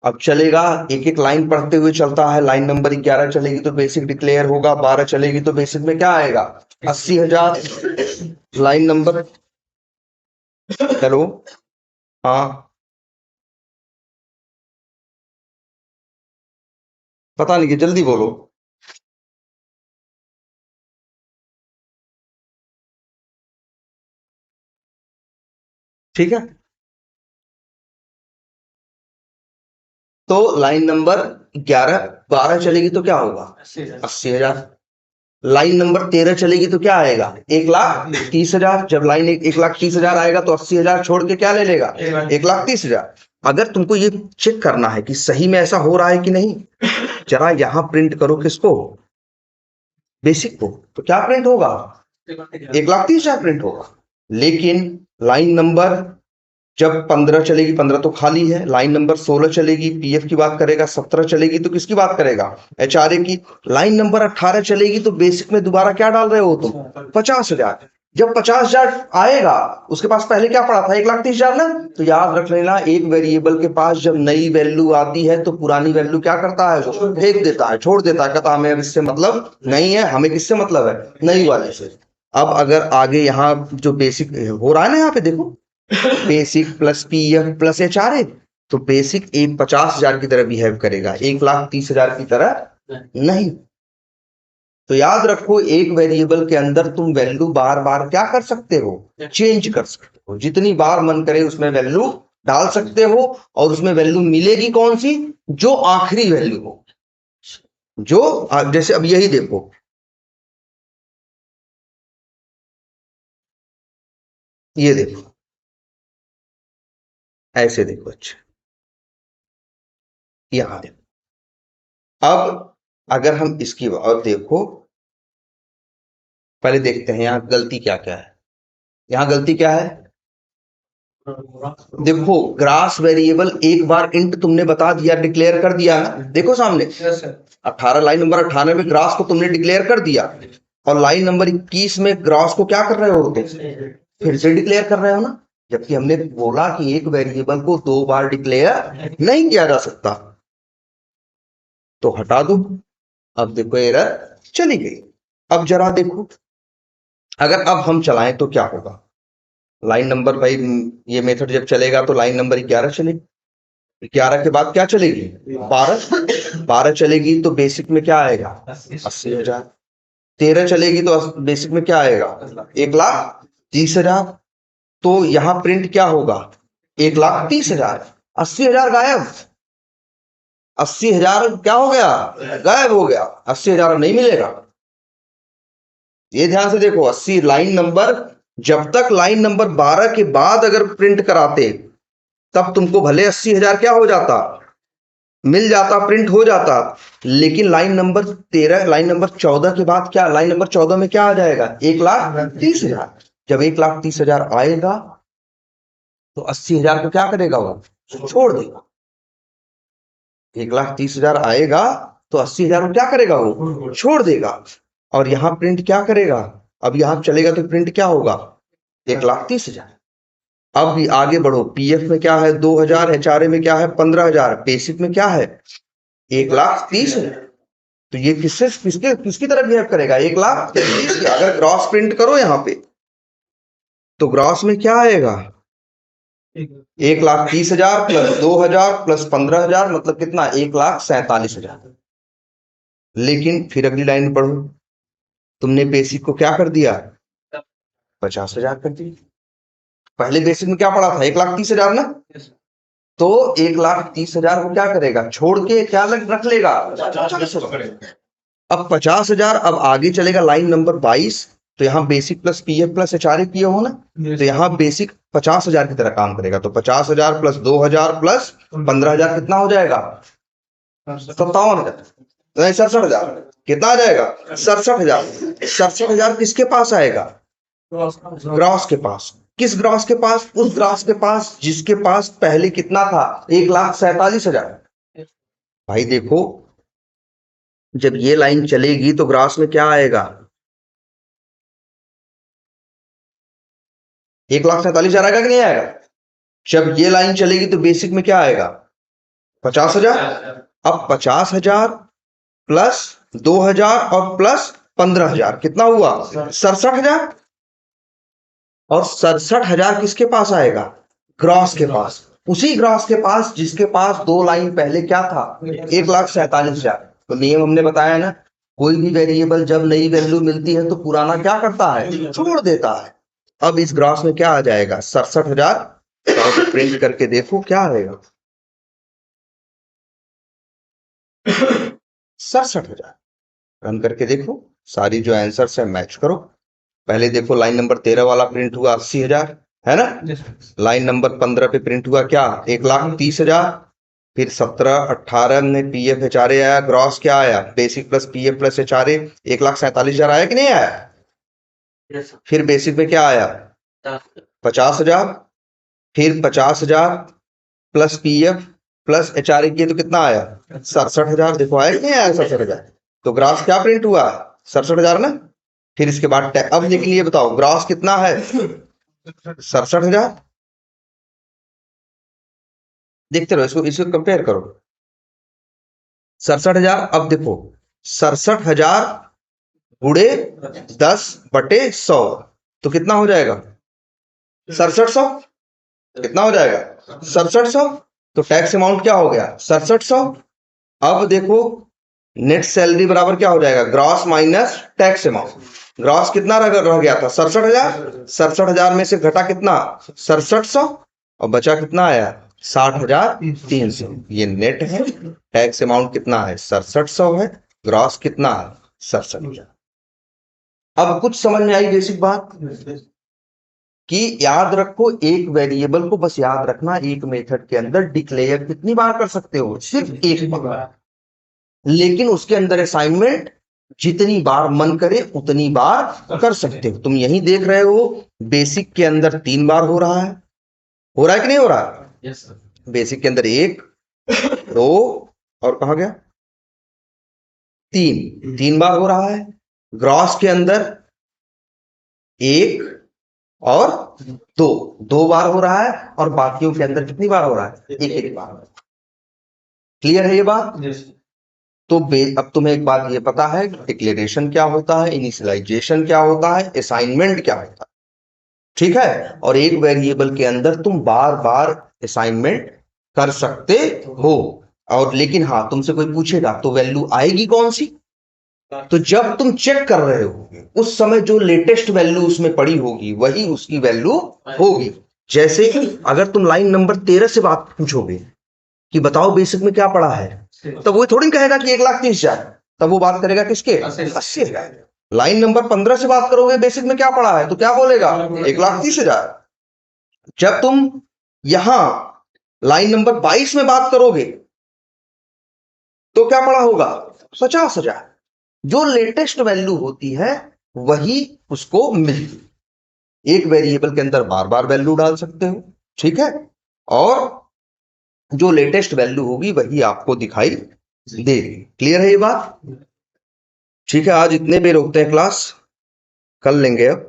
अब चलेगा एक एक लाइन पढ़ते हुए चलता है। लाइन नंबर 11 चलेगी तो बेसिक डिक्लेयर होगा, 12 चलेगी तो बेसिक में क्या आएगा 80,000। लाइन नंबर हेलो हाँ पता नहीं कि जल्दी बोलो। ठीक है तो लाइन नंबर 11 12 चलेगी तो क्या होगा 80,000। लाइन नंबर 13 चलेगी तो क्या आएगा 1,30,000। जब लाइन 1,30,000 आएगा तो 80,000 छोड़ के क्या ले लेगा 1,30,000। अगर तुमको ये चेक करना है कि सही में ऐसा हो रहा है कि नहीं, जरा यहां प्रिंट करो किसको बेसिक को, तो क्या प्रिंट होगा 1,30,000 प्रिंट होगा। लेकिन लाइन नंबर जब 15 चलेगी 15 तो खाली है। लाइन नंबर 16 चलेगी पीएफ की बात करेगा, 17 चलेगी तो किसकी बात करेगा एचआरए की। लाइन नंबर 18 चलेगी तो बेसिक में दोबारा क्या डाल रहे हो तुम 50,000। जब 50,000 आएगा उसके पास पहले क्या पड़ा था 1,30,000 ना। तो याद रख लेना एक वेरिएबल के पास जब नई वैल्यू आती है तो पुरानी वैल्यू क्या करता है वो फेंक देता है, छोड़ देता है, कहता हमें अब इससे मतलब नहीं है, हमें किससे मतलब है नई वाले से। अब अगर आगे यहाँ जो बेसिक हो रहा है ना यहाँ पे देखो basic plus PF plus HRA, तो बेसिक एक 50,000 की तरह बिहेव करेगा, 1,30,000 की तरह नहीं। तो याद रखो एक वेरिएबल के अंदर तुम वैल्यू बार बार क्या कर सकते हो चेंज कर सकते हो, जितनी बार मन करे उसमें वैल्यू डाल सकते हो। और उसमें वैल्यू मिलेगी कौन सी जो आखिरी वैल्यू हो, जो जैसे अब यही देखो ये देखो ऐसे देखो अच्छा यहां देखो। अब अगर हम इसकी और देखो पहले देखते हैं यहाँ गलती क्या क्या है। यहाँ गलती क्या है देखो ग्रास वेरिएबल एक बार इंट तुमने बता दिया डिक्लेयर कर दिया ना, देखो सामने 18 लाइन नंबर 18 में ग्रास को तुमने डिक्लेयर कर दिया और लाइन नंबर 21 में ग्रास को क्या कर रहे हो तुम फिर से डिक्लेयर कर रहे हो ना। जबकि हमने बोला कि एक वेरिएबल को 2 बार डिक्लेयर नहीं किया जा सकता, तो हटा दो। अब देखो एरर चली गई। अब जरा देखो अगर अब हम चलाएं तो क्या होगा। लाइन नंबर भाई ये मेथड जब चलेगा तो लाइन नंबर 11 चलेगी, 11 के बाद क्या चलेगी? 12 चलेगी तो बेसिक में क्या आएगा? 80,000। 13 चलेगी तो बेसिक में क्या आएगा? 1,30,000। तो यहां प्रिंट क्या होगा? 1,30,000। 80,000 गायब। 80,000 क्या हो गया? गायब हो गया। 80,000 नहीं मिलेगा। ये ध्यान से देखो, 80 लाइन नंबर, जब तक लाइन नंबर 12 के बाद अगर प्रिंट कराते तब तुमको भले 80,000 क्या हो जाता? मिल जाता, प्रिंट हो जाता। लेकिन लाइन नंबर 13, लाइन नंबर 14 के बाद क्या? लाइन नंबर 14 में क्या आ जाएगा? 1,30,000। जब 1,30,000 आएगा तो 80,000 को क्या करेगा? वो छोड़ देगा। 1,30,000 आएगा तो 80,000 को क्या करेगा? वो छोड़ देगा। और यहां प्रिंट क्या करेगा? अब यहां चलेगा तो प्रिंट क्या होगा? 1,30,000। अब भी आगे बढ़ो, पीएफ में क्या है? 2,000, एचआरए में क्या है? 15,000, बेसिक में क्या है? 1,30,000। तो ये किससे किसके किसकी तरह बिहेव करेगा? 1,30,000 की। अगर ग्रॉस प्रिंट करो यहां पे तो ग्रॉस में क्या आएगा? 1,30,000 प्लस 2,000 प्लस 15,000 मतलब कितना? 1,47,000। लेकिन फिर अगली लाइन पढ़ो, तुमने बेसिक को क्या कर दिया? 50,000 कर दिया। पहले बेसिक में क्या पड़ा था? 1,30,000 ना। तो 1,30,000 को क्या करेगा? छोड़ के क्या रख लेगा? 50,000। अब 50,000, अब आगे चलेगा लाइन नंबर 22। तो यहाँ basic plus PF plus HRA किए हो ना, तो यहाँ बेसिक 50,000 की तरह काम करेगा। तो 50,000 प्लस 2,000 प्लस 15,000 कितना हो जाएगा? 57,000। नहीं, 67,000। कितना आ जाएगा? 67,000। 67,000 किसके पास आएगा? ग्रॉस के पास। किस ग्रॉस के पास? उस ग्रॉस के पास जिसके पास पहले कितना था? 1,47,000। भाई देखो, जब ये लाइन चलेगी तो ग्रास में क्या आएगा? 1,47,000 आएगा कि नहीं आएगा? जब ये लाइन चलेगी तो बेसिक में क्या आएगा? 50,000। अब 50,000 प्लस 2,000 और प्लस 15,000 कितना हुआ? 67,000। और 67,000 किसके पास आएगा? ग्रॉस के पास। उसी ग्रॉस के पास जिसके पास दो लाइन पहले क्या था? 1,47,000। तो नियम हमने बताया ना, कोई भी वेरिएबल जब नई वैल्यू मिलती है तो पुराना क्या करता है? छोड़ देता है। अब इस ग्राफ में क्या आ जाएगा? 67,000। तो प्रिंट करके देखो क्या आएगा? 67,000। रन करके देखो, सारी जो आंसर है मैच करो। पहले देखो, लाइन नंबर 13 वाला प्रिंट हुआ 80,000, है ना। लाइन नंबर 15 पे प्रिंट हुआ क्या? 1,30,000। फिर 17, 18 में पीएफ एचआरए आया, ग्रॉस क्या आया? Basic plus PF plus HRA. 1,47,000 आया कि नहीं आया? फिर बेसिक में क्या आया? 50,000। फिर 50,000 प्लस पीएफ प्लस एचआरए किए तो कितना आया? 67,000। देखो आया कि नहीं आया? 67,000। तो ग्रास क्या प्रिंट हुआ? 67,000 ना। फिर इसके बाद अब लेकिन ये बताओ ग्रास कितना है? 67,000। देखते रहो, इसको इसको कंपेयर करो। 67,000। अब देखो, 67,000 गुणे 10/100 तो कितना हो जाएगा? 6700। कितना हो जाएगा? 6700। तो टैक्स अमाउंट क्या हो गया? 6700। अब देखो, नेट सैलरी बराबर क्या हो जाएगा? Gross minus tax amount. Gross कितना रह गया था? 67,000। 67,000 में से घटा कितना? 6700। और बचा कितना आया? 60,300। ये नेट है। टैक्स अमाउंट कितना है? 6700 है। ग्रॉस कितना है? 67,000। अब कुछ समझ में आई बेसिक बात? कि याद रखो, एक वेरिएबल को बस याद रखना, एक मेथड के अंदर डिक्लेयर कितनी बार कर सकते हो? सिर्फ एक बार। लेकिन उसके अंदर असाइनमेंट जितनी बार मन करे उतनी बार कर सकते हो। तुम यही देख रहे हो, बेसिक के अंदर 3 बार हो रहा है। हो रहा है कि नहीं हो रहा है? Yes sir. बेसिक के अंदर 1, 2 और कहा गया 3 बार हो रहा है। ग्रॉस के अंदर 1 और 2 बार हो रहा है। और बाकियों के अंदर कितनी बार हो रहा है? एक बार। क्लियर है ये बात? यस। तो अब तुम्हें एक बात ये पता है, डिक्लेरेशन क्या होता है, इनिशियलाइजेशन क्या होता है, असाइनमेंट क्या होता है। ठीक है। और एक वेरिएबल के अंदर तुम बार बार असाइनमेंट कर सकते हो। और लेकिन हाँ, तुमसे कोई पूछेगा तो वैल्यू आएगी कौन सी? तो जब तुम चेक कर रहे हो उस समय जो लेटेस्ट वैल्यू उसमें पड़ी होगी वही उसकी वैल्यू होगी। जैसे अगर तुम लाइन नंबर 13 से बात पूछोगे कि बताओ बेसिक में क्या पड़ा है, तो वो थोड़ी कहेगा कि 1,30,000, तब वो बात करेगा किसके? 80,000। लाइन नंबर 15 से बात करोगे बेसिक में क्या पड़ा है, तो क्या बोलेगा? 1,30,000। जब तुम यहां लाइन नंबर 22 में बात करोगे तो क्या पड़ा होगा? 50,000। जो लेटेस्ट वैल्यू होती है वही उसको मिलती। एक वेरिएबल के अंदर बार बार वैल्यू डाल सकते हो, ठीक है, और जो लेटेस्ट वैल्यू होगी वही आपको दिखाई देगी। क्लियर है ये बात? ठीक है, आज इतने पे रोकते हैं क्लास, कल लेंगे अब।